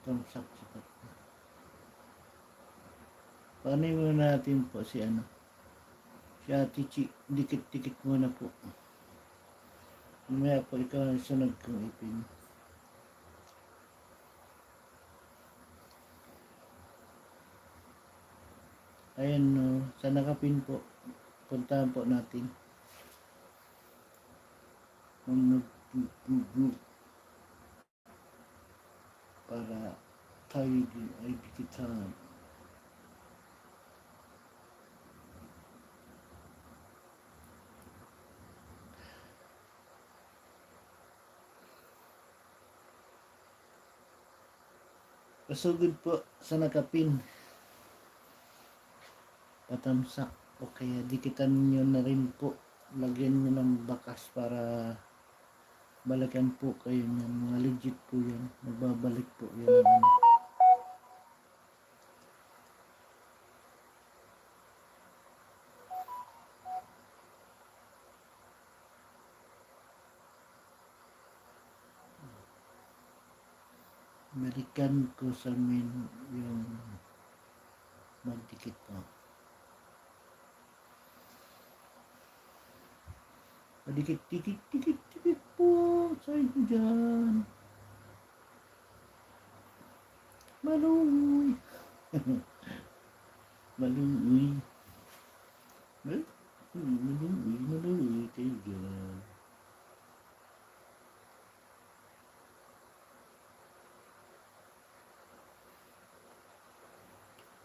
Tamsak sikat. Paano muna natin po si si Ate Chi, dikit-dikit muna po. Mamaya po ikaw ang sunod kong ipin. Ayan sa nakapin po. Puntahan po natin. Para tayo din ay dikitan. Pasugod po sa nakapin. Patamsak. O kaya dikitan nyo na rin po. Lagyan nyo ng bakas para balikan po kayo niyan. Mga legit po yan. Magbabalik po yan. Balikan ko sa amin yung magdikit po. Dikit po sa inyo dyan. Maluoy. Maluoy. Maluoy kayo dyan.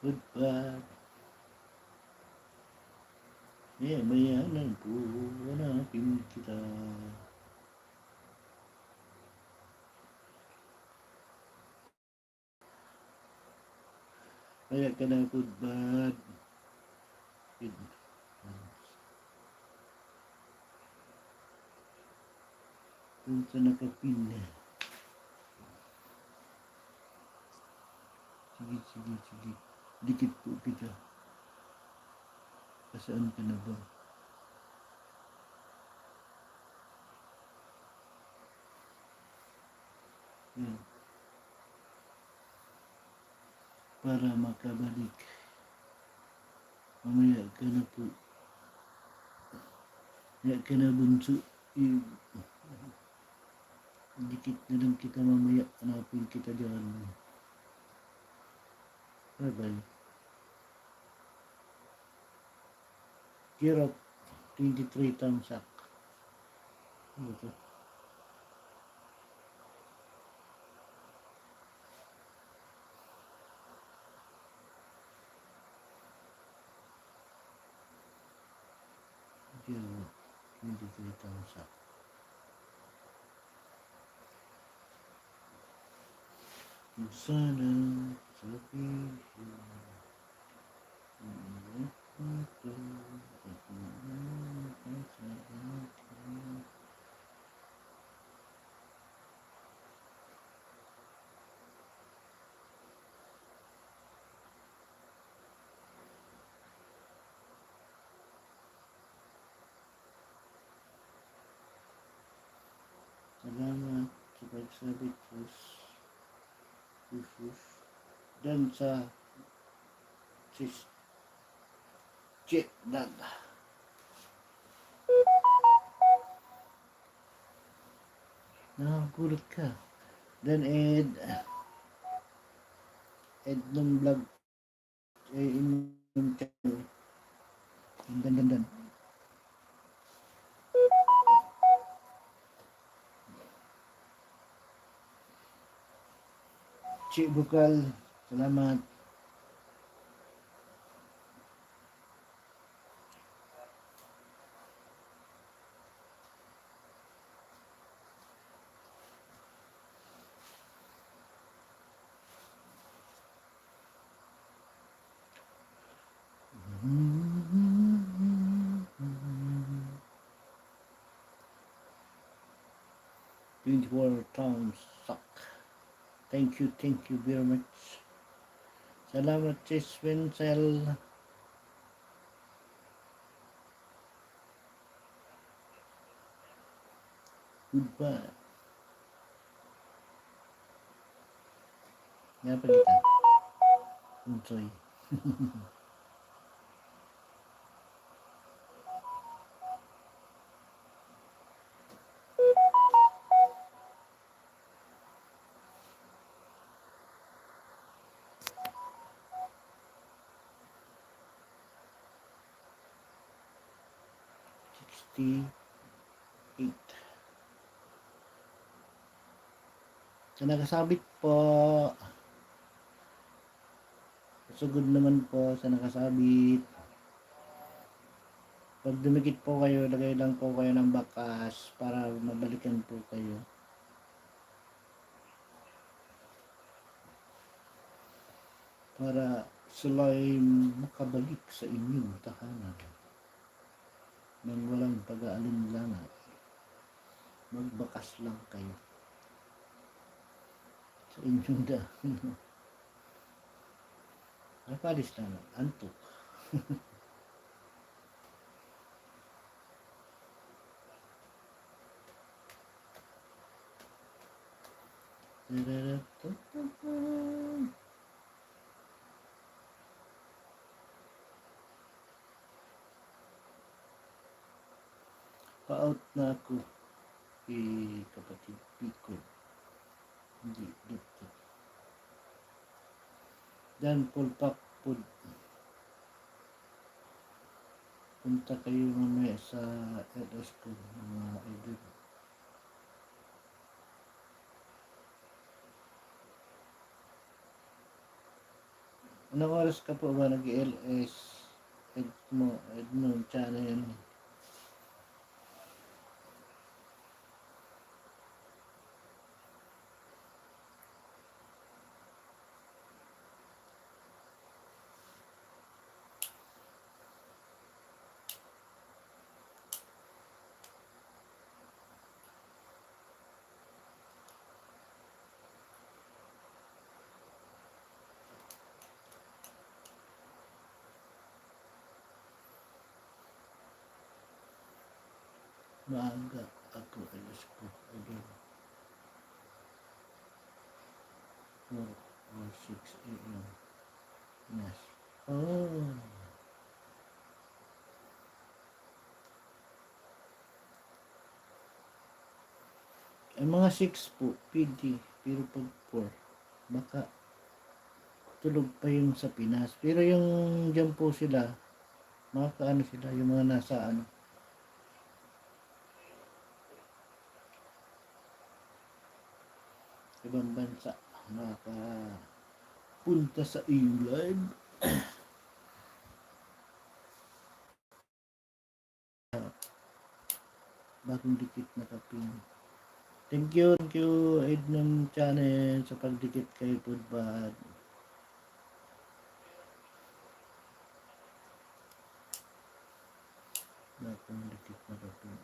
Goodbye. Mayaman po, hanapin kita. Kaya ka na goodbye. Kung sa nakapin na. Sige. Dikit po kita. Kasaan ka na ba? Yan. Para makabalik. Mamaya ka na po. Mamaya ka na bunso. Dikit na lang kita mamaya. Hanapin kita dyan. Bye-bye. Kirop, 23 thumbs up. Ano ito? Kirop, 23 thumbs up. Sana sabihin salamat sa pagsabi push dan sa check dad. Nakakulot ka. Dan Ed nung vlog inyong channel. Dan. Cik Bukal, salamat. Times suck. Thank you very much. Salamat Sis Winsel. Goodbye. Ngapa kita? Enjoy. Sa nakasabit po. Sugod naman po sa nakasabit. Pag dumikit po kayo, lagay lang po kayo ng bakas para mabalikan po kayo. Para sila'y makabalik sa inyong tahanan nang walang pag-aalinlangan. Magbakas lang kayo sa inyong daan. Nakalis na lang, antok. Pa-out na ako kapatid Pico. Hindi, dito. Dan pulpak po. Punta kayo mamaya sa LS ko, mga idol. Anong oras ka po ba nag-LS? Edmond channel. Maaga ako alas ko. Idol. 4 or 6 a.m. Yes. Oh. Ang mga 6 po, PD. Pero pag 4, baka tulog pa yung sa Pinas. Pero yung dyan po sila, makakaano sila, yung mga nasa ano, ibang bansa, makakapunta sa England. Bagong dikit na kaping. Thank you Edmond channel sa pagdikit kay Foodbad. Bagong dikit na kaping.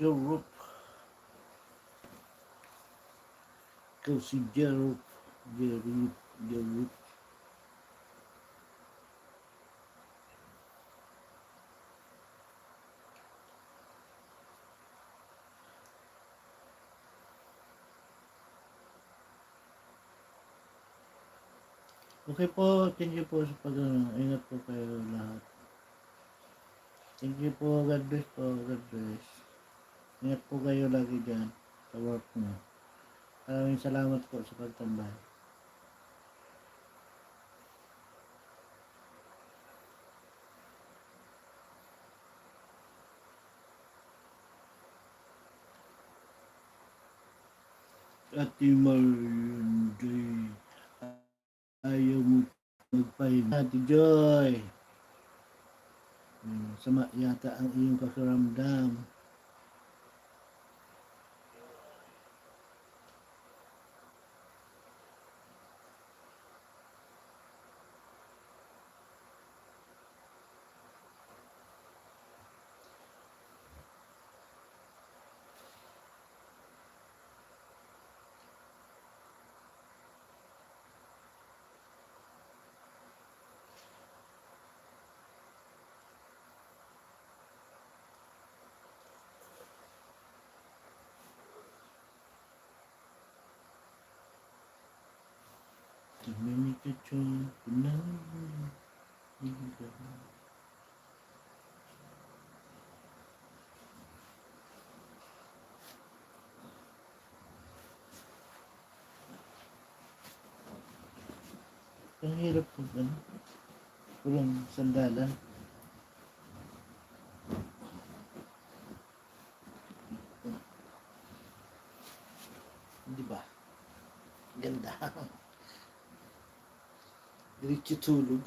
Europe. Ikaw si Europe. Okay po, thank you po sa ingat po kayo lahat. Thank you po, God bless po, God bless. Ingat po kayo lagi dyan sa work mo. Maraming salamat po sa pagtambay. Ate Marjoy, ayaw mo magpahinga. Ate Joy, sama yata ang iyong pakiramdam. Communication, Ang hirap pag ano, walang sandalan. Di ba? Ganda. Diretso tulog.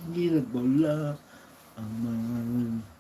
Hindi nagbola ang mga kanina na.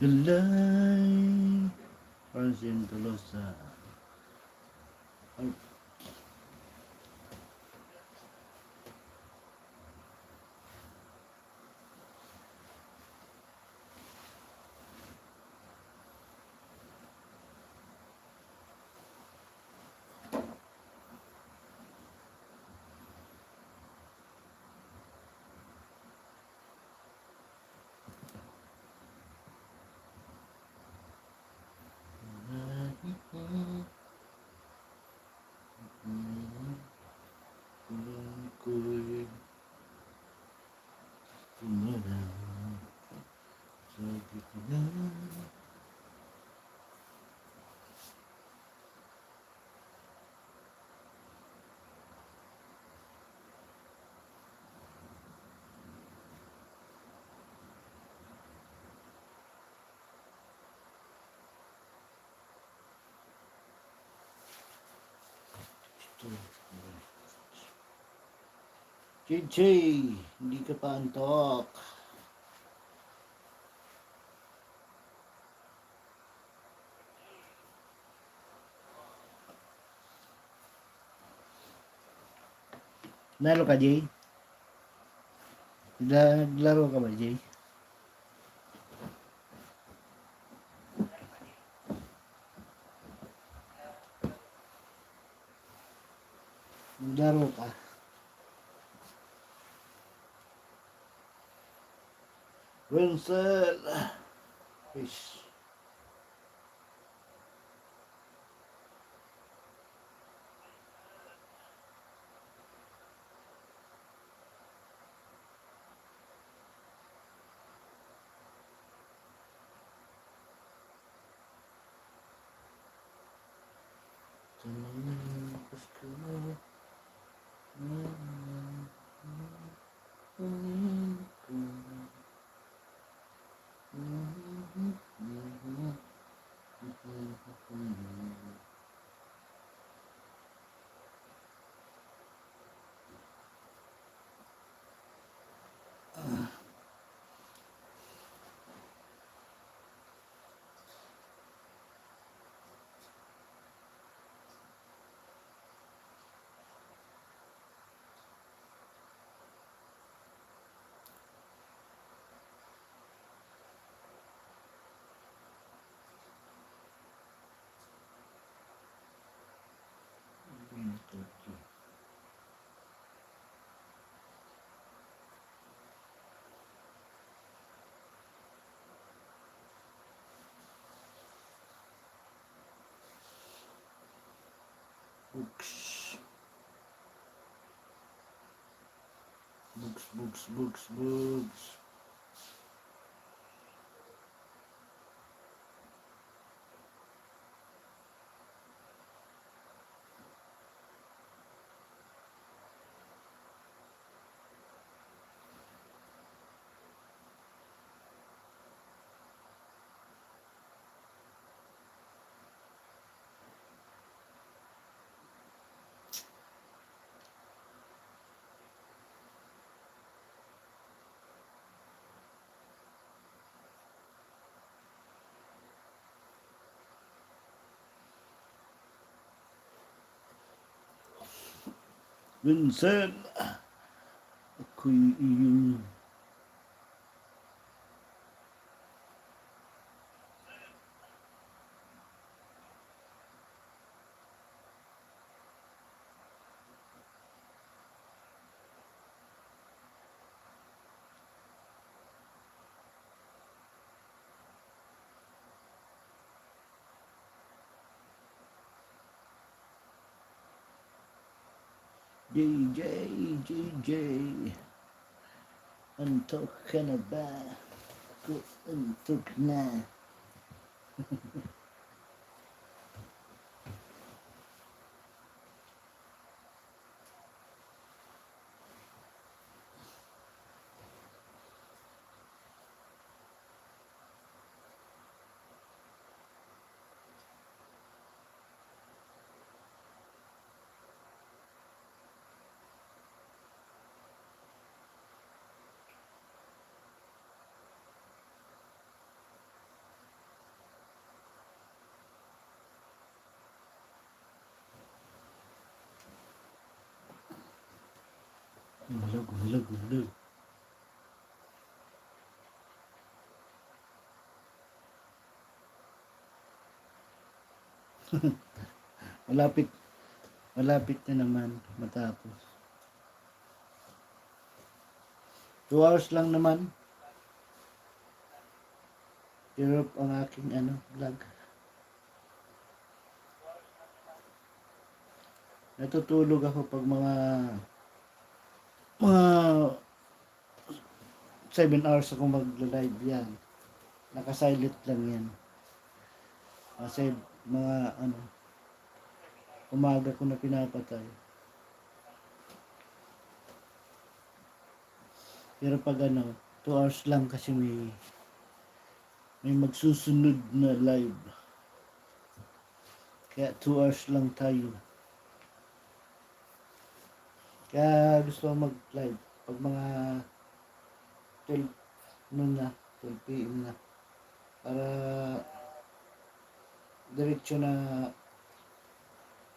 Gulay Francine Tolosa. Ay, ko'y tumalang sa gitna. Ito. JJ, hindi ka pa antok. Nalo ka, Jay? Naglaro ka ba, Jay? Naglaro ka. Winsel. Fish. Books. Books. Winsel. Ako'y iyong JJ. Antok ka na ba? Ako antok na. Gulag. Malapit na naman matapos. 2 hours lang naman. Hirap ang aking vlog. Natutulog ako pag mga 7 hours ako mag-live yan. Naka-silent lang yan. Kasi mga umaga ko na pinapatay. Pero pag 2 hours lang kasi may magsusunod na live. Kaya 2 hours lang tayo. Kaya gusto ko mag-live pag mga 12 noon na, 12 PM na. Para diretso na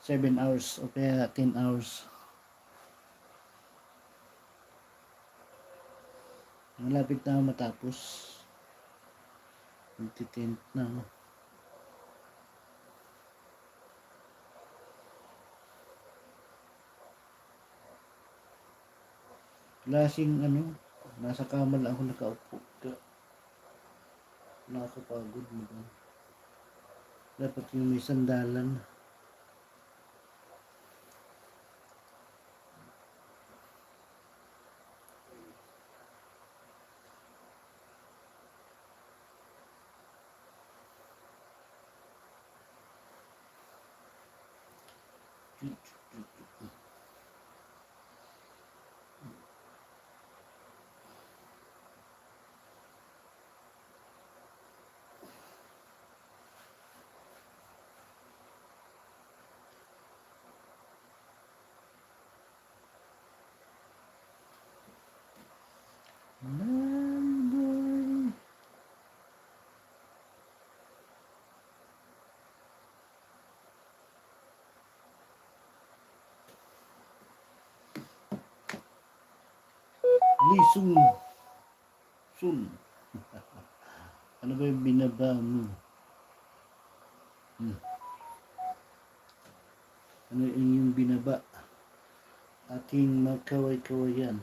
7 hours o kaya 10 hours. Malapit na matapos. 2010 na. Klaseng ano, nasa kama lang ako nakaupo. Nakakapagod mo ba? Dapat yung may sandalan. Boy. Lisong Sun. Ano ba yung binaba mo? Ano yung binaba? Ating magkaway-kawayan.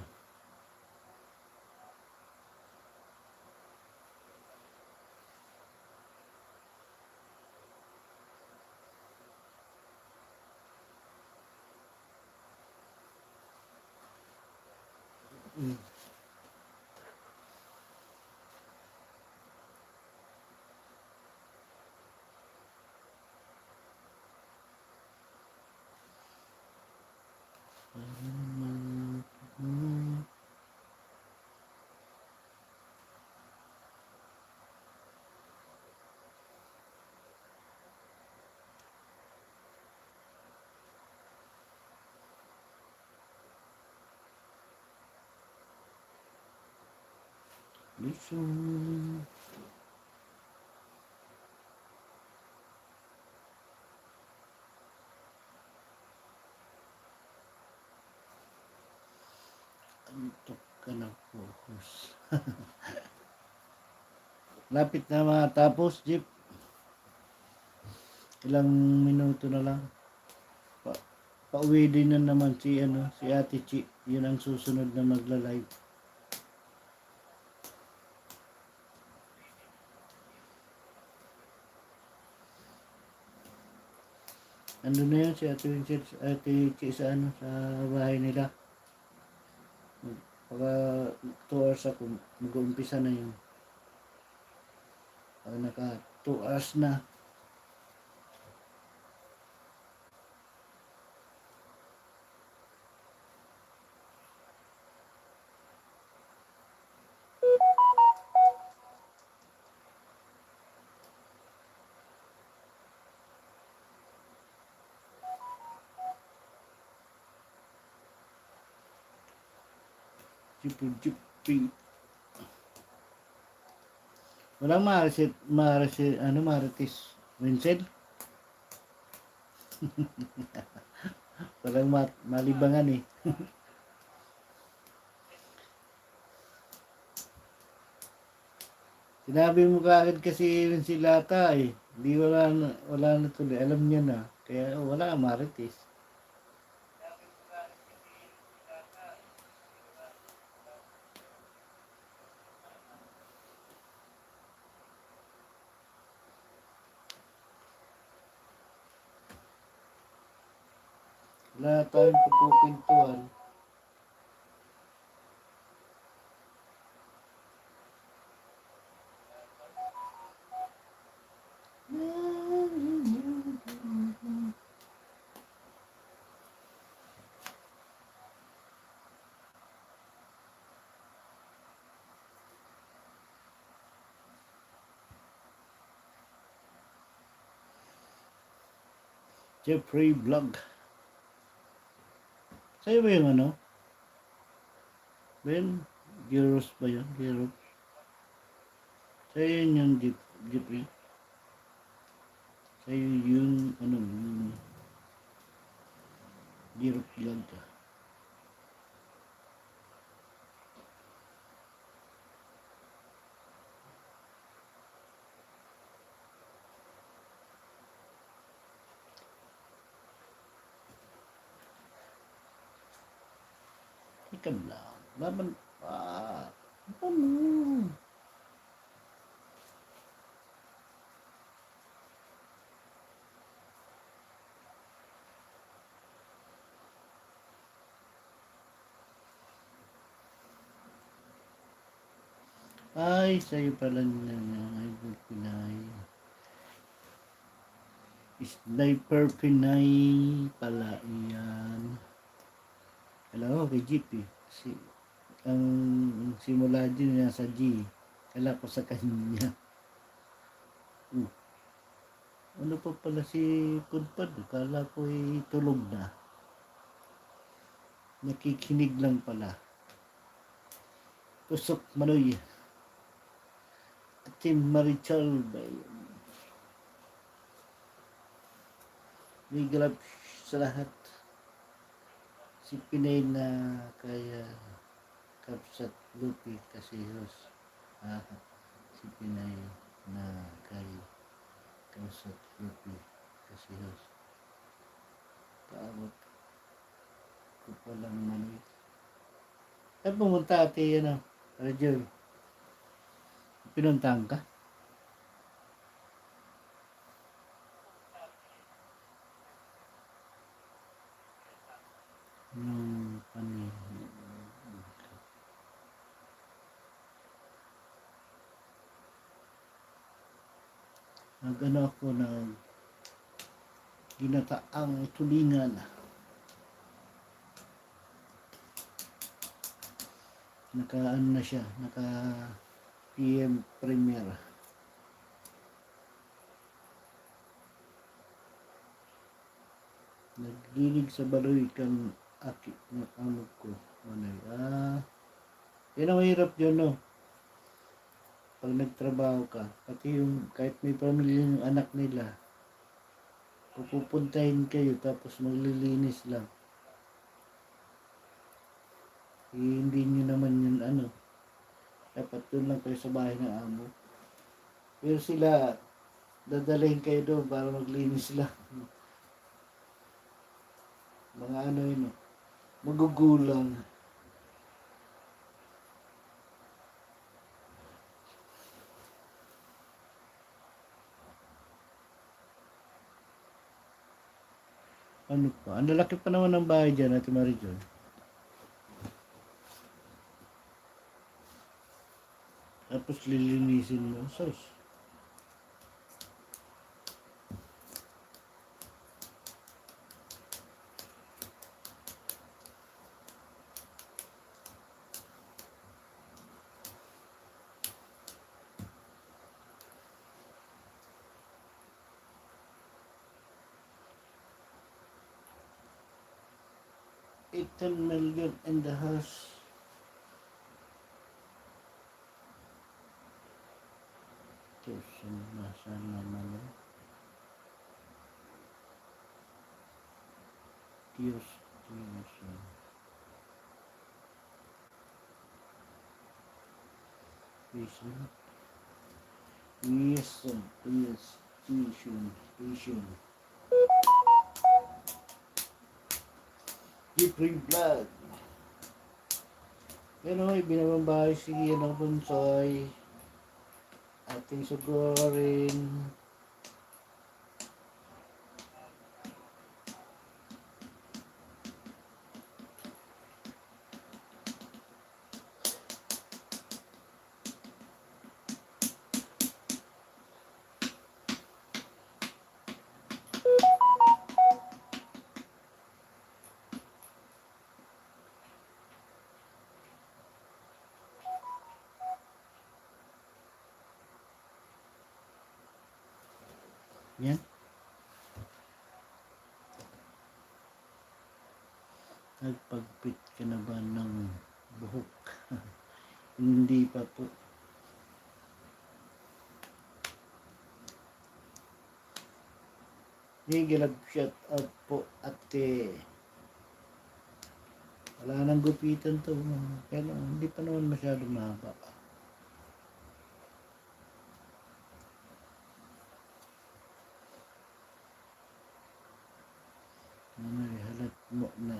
Lisong. Antok ka na focus. Lapit na matapos, Jeep. Ilang minuto na lang. Pauwi din na naman si Ate Chi. Yun ang susunod na magla-live. Andun na yun si Ate Chi sa bahay nila. Pagka 2 hours ako, mag-uumpisa na yun. Pag naka 2 hours na, Jipi. Walang Marites Winsel. Walang malibangan eh. Sinabi mo kaagad kasi Winsel ata eh. Di wala na tuloy. Alam niya na. Kaya wala Marites. Wala tayong pagkukwentuhan. Jeffrey Vlog. Sa'yo ba yung ano? Ben, gyros ba yun? Gyros. Sa'yo yun yung Jeffrey. Sa'yo yun, ano, yung gyros vlog ka. Ikaw lang. Laban pa. Ano? Ay, sa'yo pala na Idol Pinay. Sniper Pinay pala iyan. Hello, kay GP. Ang simula din niya sa G. Kala ko sa kanya. Uh, ano pa pala si Kudpad? Kala ko tulog na. Nakikinig lang pala. Tusok Manoy. Team Marichal ba yun? May galap sa lahat. Si Pinay na kaya Kapsat Lupi Kasihos. Si Pinay na kay Kapsat Lupi Kasihos. Paabot ko palang Manoy. Ay pumunta ate yan Rajul. Pinuntahan ka? Nung nag-ano ako ng ginataang tulingan. Naka-ano na siya, naka PM Premier. Naglilig sa baloy kang aki ng amo ko. Manay. Yan ang mahirap dyan, no? Pag nagtrabaho ka, pati yung kahit may pamilya yung anak nila, pupuntahin kayo tapos maglilinis lang. Hindi nyo naman yun dapat doon lang kayo sa bahay ng amo. Pero sila, dadalhin kayo doon para maglinis lang. Mga yun, magugulang. Ano pa? Ang lalaki pa naman ng bahay dyan, Ate Marijon. Tapos lilinisin mo. Sos. $8 million in the house. Diyos, nasa naman Diyos, Diyos. Vision. Yes, vision. Jeffrey Vlog. Yan binabambahay si Bunsoy. Ating sugurin. Yan. Nagpagpit ka na ba ng buhok. Hindi pa po. Higilag shout out po ate. Wala nang gupitan to. Kaya hindi pa naman masyado mahaba. Halat mo na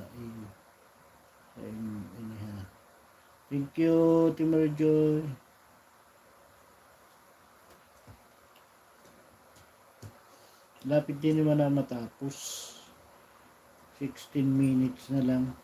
iniha. Thank you, Timur Joy. Lapit din naman na matapos. 16 minutes na lang.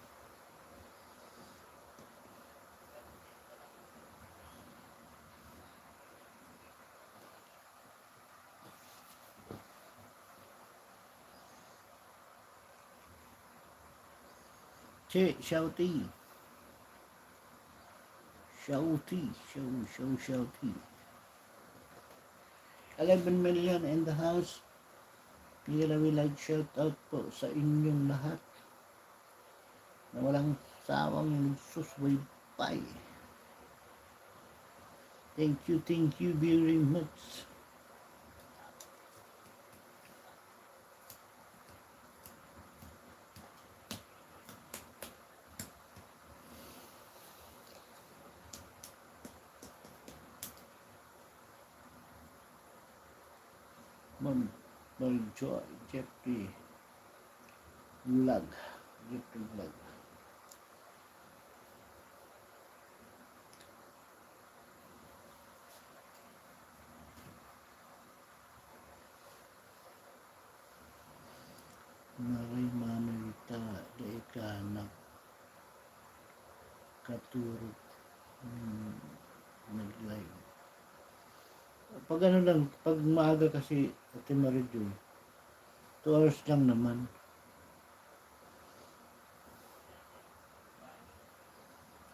Che, shouty. Shouty. 11 million in the house. Like shout out po sa inyong lahat na walang sawang nagsuswaybay. Thank you very much. Joy, Jeffrey Vlog. Maray manita deka nak katurog nag-live. Pag ano lang, pag maaga kasi Ate Marijo, 2 hours lang naman.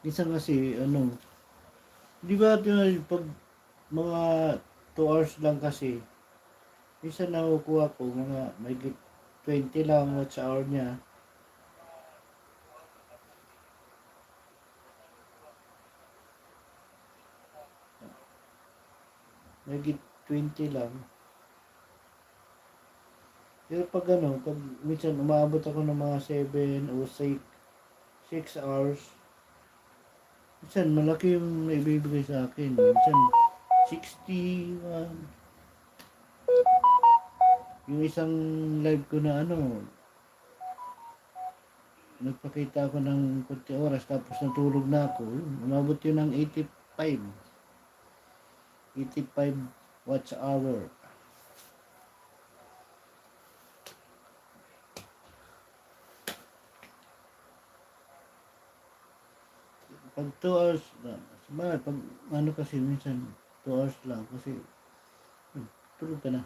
Minsan kasi di ba pag mga 2 hours lang kasi, minsan nakukuha ko mga may 20 lang watch hour niya. May 20 lang. Pero pag pag minsan umabot ako ng mga 7 o 6 hours, minsan malaki yung naibibigay sa akin. Minsan 61. Yung isang live ko na nagpakita ako ng konti oras tapos natulog na ako. Umabot yun ng 85 watch hour. Pag 2 hours lang, pag kasi minsan 2 hours lang kasi tulog ka na.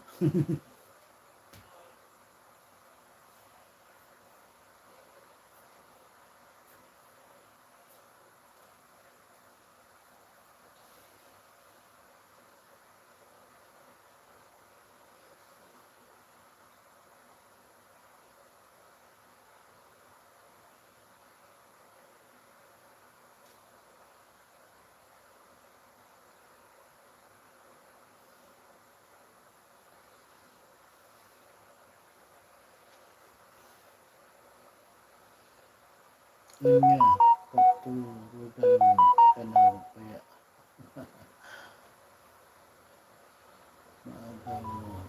Yun nga, pagtulugan ka na kaya maaga mo.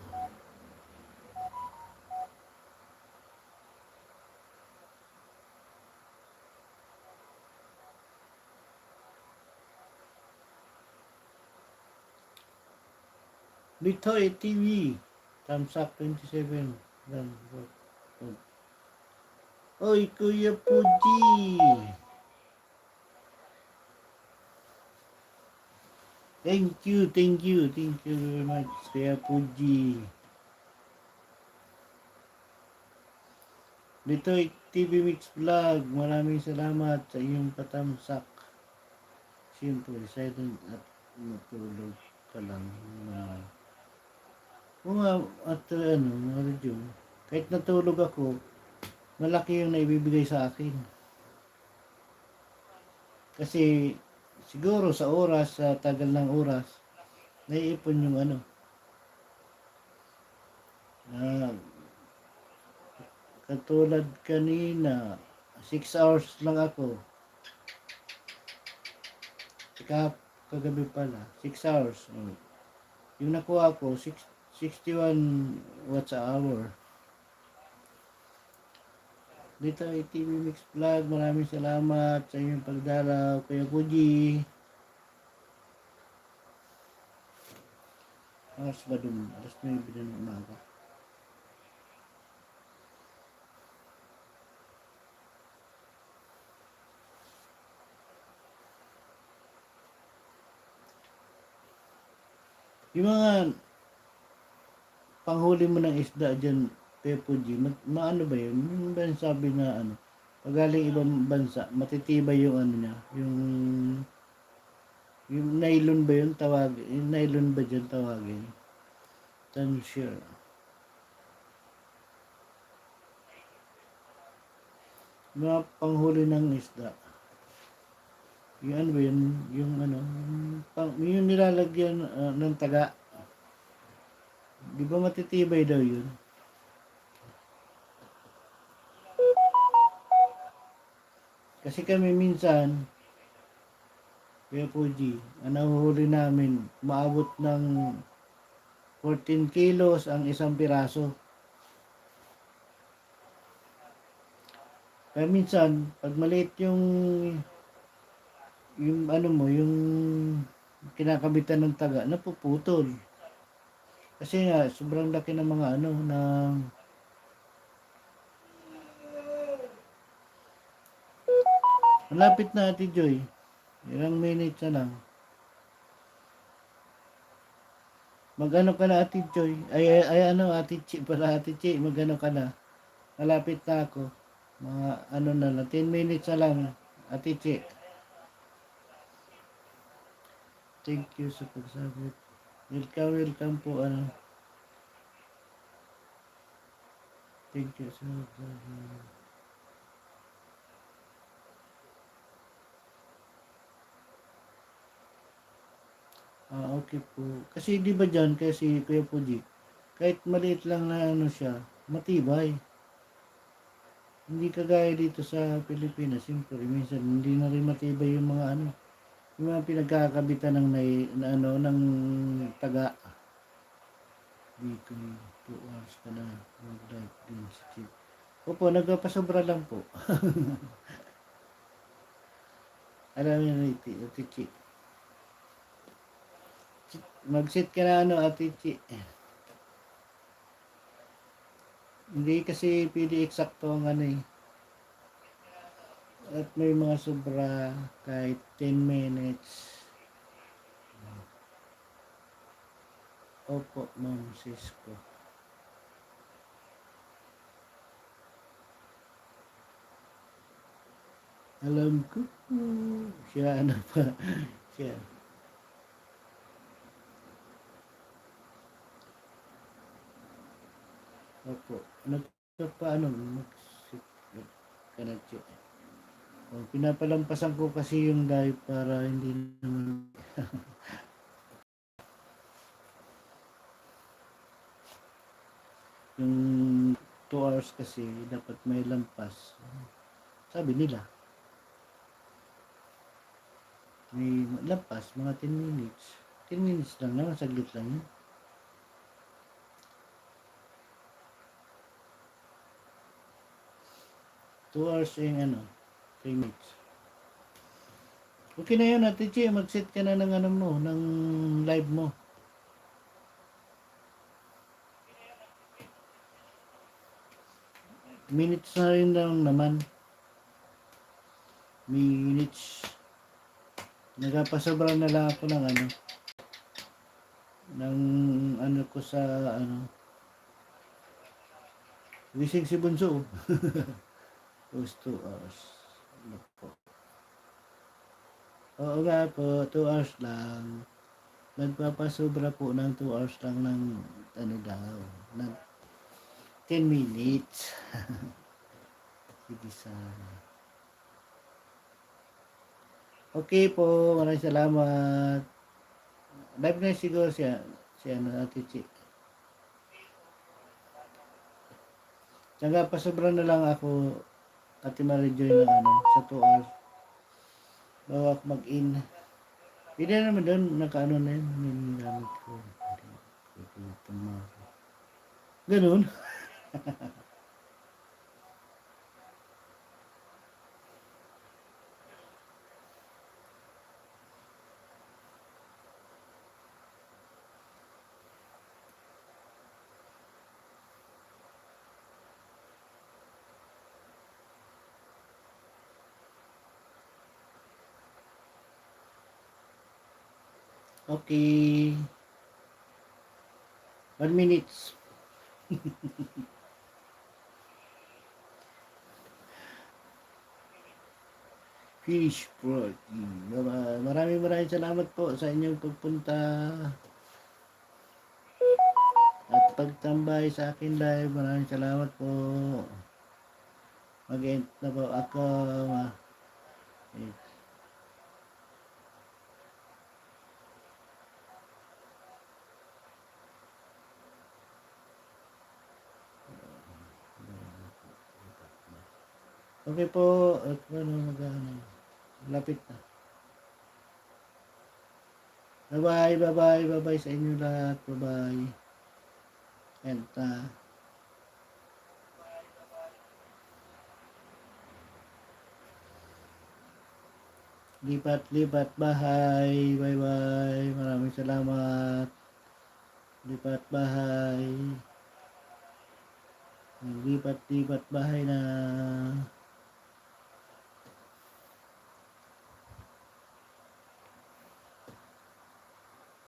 Bitoy TV, thumbs up 27. Oy, Kuya Puji! Thank you very much, Kuya Puji. Bitoy TV Mix Vlog, maraming salamat sa iyong patamsak. Siyempre, silent at matulog ka lang naman. At mga radyo, kahit natulog ako, malaki yung naibibigay sa akin. Kasi siguro sa oras, sa tagal ng oras, naiipon yung ano. Ah, katulad kanina, 6 hours lang ako. Kagabi pala, 6 hours. Yung nakuha ko, 61 watts a hour. Dito ay TV Mix Vlog, maraming salamat sa inyong pagdalaw, Kuya Puji. Oras ba dun? Alas 9 din ng umaga. Yung mga panghuli mo ng isda dyan, Kuya Puji, maano ba yun? Yung ba yung sabi na ano, pag galing ibang bansa, matitibay yung ano niya, yung nylon ba yun tawag? Yung nylon ba dyan tawagin? Tansure. Mga panghuli ng isda. Yung ano ba yun? Yung ano, yung nilalagyan ng taga. Di ba matitibay daw yun? Kasi kami minsan, Kuya Puji, ang nahuhuli namin, maabot ng 14 kilos ang isang piraso. Kaya minsan, pag maliit yung ano mo, yung kinakabitan ng taga, napuputol. Kasi nga, sobrang laki ng mga ano, ng malapit na Ate Joy. Ilang minutes na lang. Mag-ano ka na Ate Joy? Ay ano Ate Chi pala Ate Chi, mag-ano ka na? Malapit na ako. Mga ano na lang, 10 minutes na lang. Ate Chi. Thank you sa pagsabot. Welcome po ano. Thank you sa pagsabot. Okay po. Kasi di ba dyan, kasi Kuya Puji, kahit maliit lang na ano siya, matibay. Hindi kagaya dito sa Pilipinas, siyempre, minsan hindi na rin matibay yung mga ano, yung mga pinagkakabitan ng na ano, ng taga. Dito, 2 hours ka na, mag-live din si Chief. Opo, nagpapasobra lang po. Alam niyo na, Ate Chi. Mag-sit ka na ano, Ate Chi. Hindi kasi pili eksakto ang ano eh. At may mga sobra kahit 10 minutes. Opo, Ma'am Cisco. Alam ko. Siya ano pa. Siya. Opo. Nagpapaano. Kanatsi. Pinapalampasan ko kasi yung live para hindi naman yung 2 hours kasi dapat may lampas. Sabi nila, may lampas, mga 10 minutes. 10 minutes lang naman, saglit lang yun. Two hours yung ano, 3 minutes. Okay na yun, Ate Chi, mag-set ka na ng ano mo, ng live mo. Minutes na rin lang naman. Minutes. Nagpapasobra na lang ako ng ano, ng ano ko sa ano, gising si Bunso. Those 2 hours. Ano po. Oo nga po, 2 hours lang. Nagpapasobra po ng 2 hours lang ng ano daw, ng 10 minutes. Sige sana. Okay po, maraming salamat. Live na siguro si ano, Ate Chi. Tsaka pasobra na lang ako, Ate Marijoy, ng ano, sa 2 hours. Bawa ako mag-in. Hindi naman doon, nakaano na yun, may gamit ko. Ganun. Okay. 1 minutes. Fish protein. Maraming salamat po sa inyong pagpunta at pagtambay sa akin live. Maraming salamat po. Mag-end na po ako. Eh, Okay po. At ano, lapit na. Bye-bye, bye-bye, bye-bye sa inyo lahat. Bye-bye. And lipat bahay. Bye-bye. Maraming salamat. Lipat bahay. Lipat bahay na.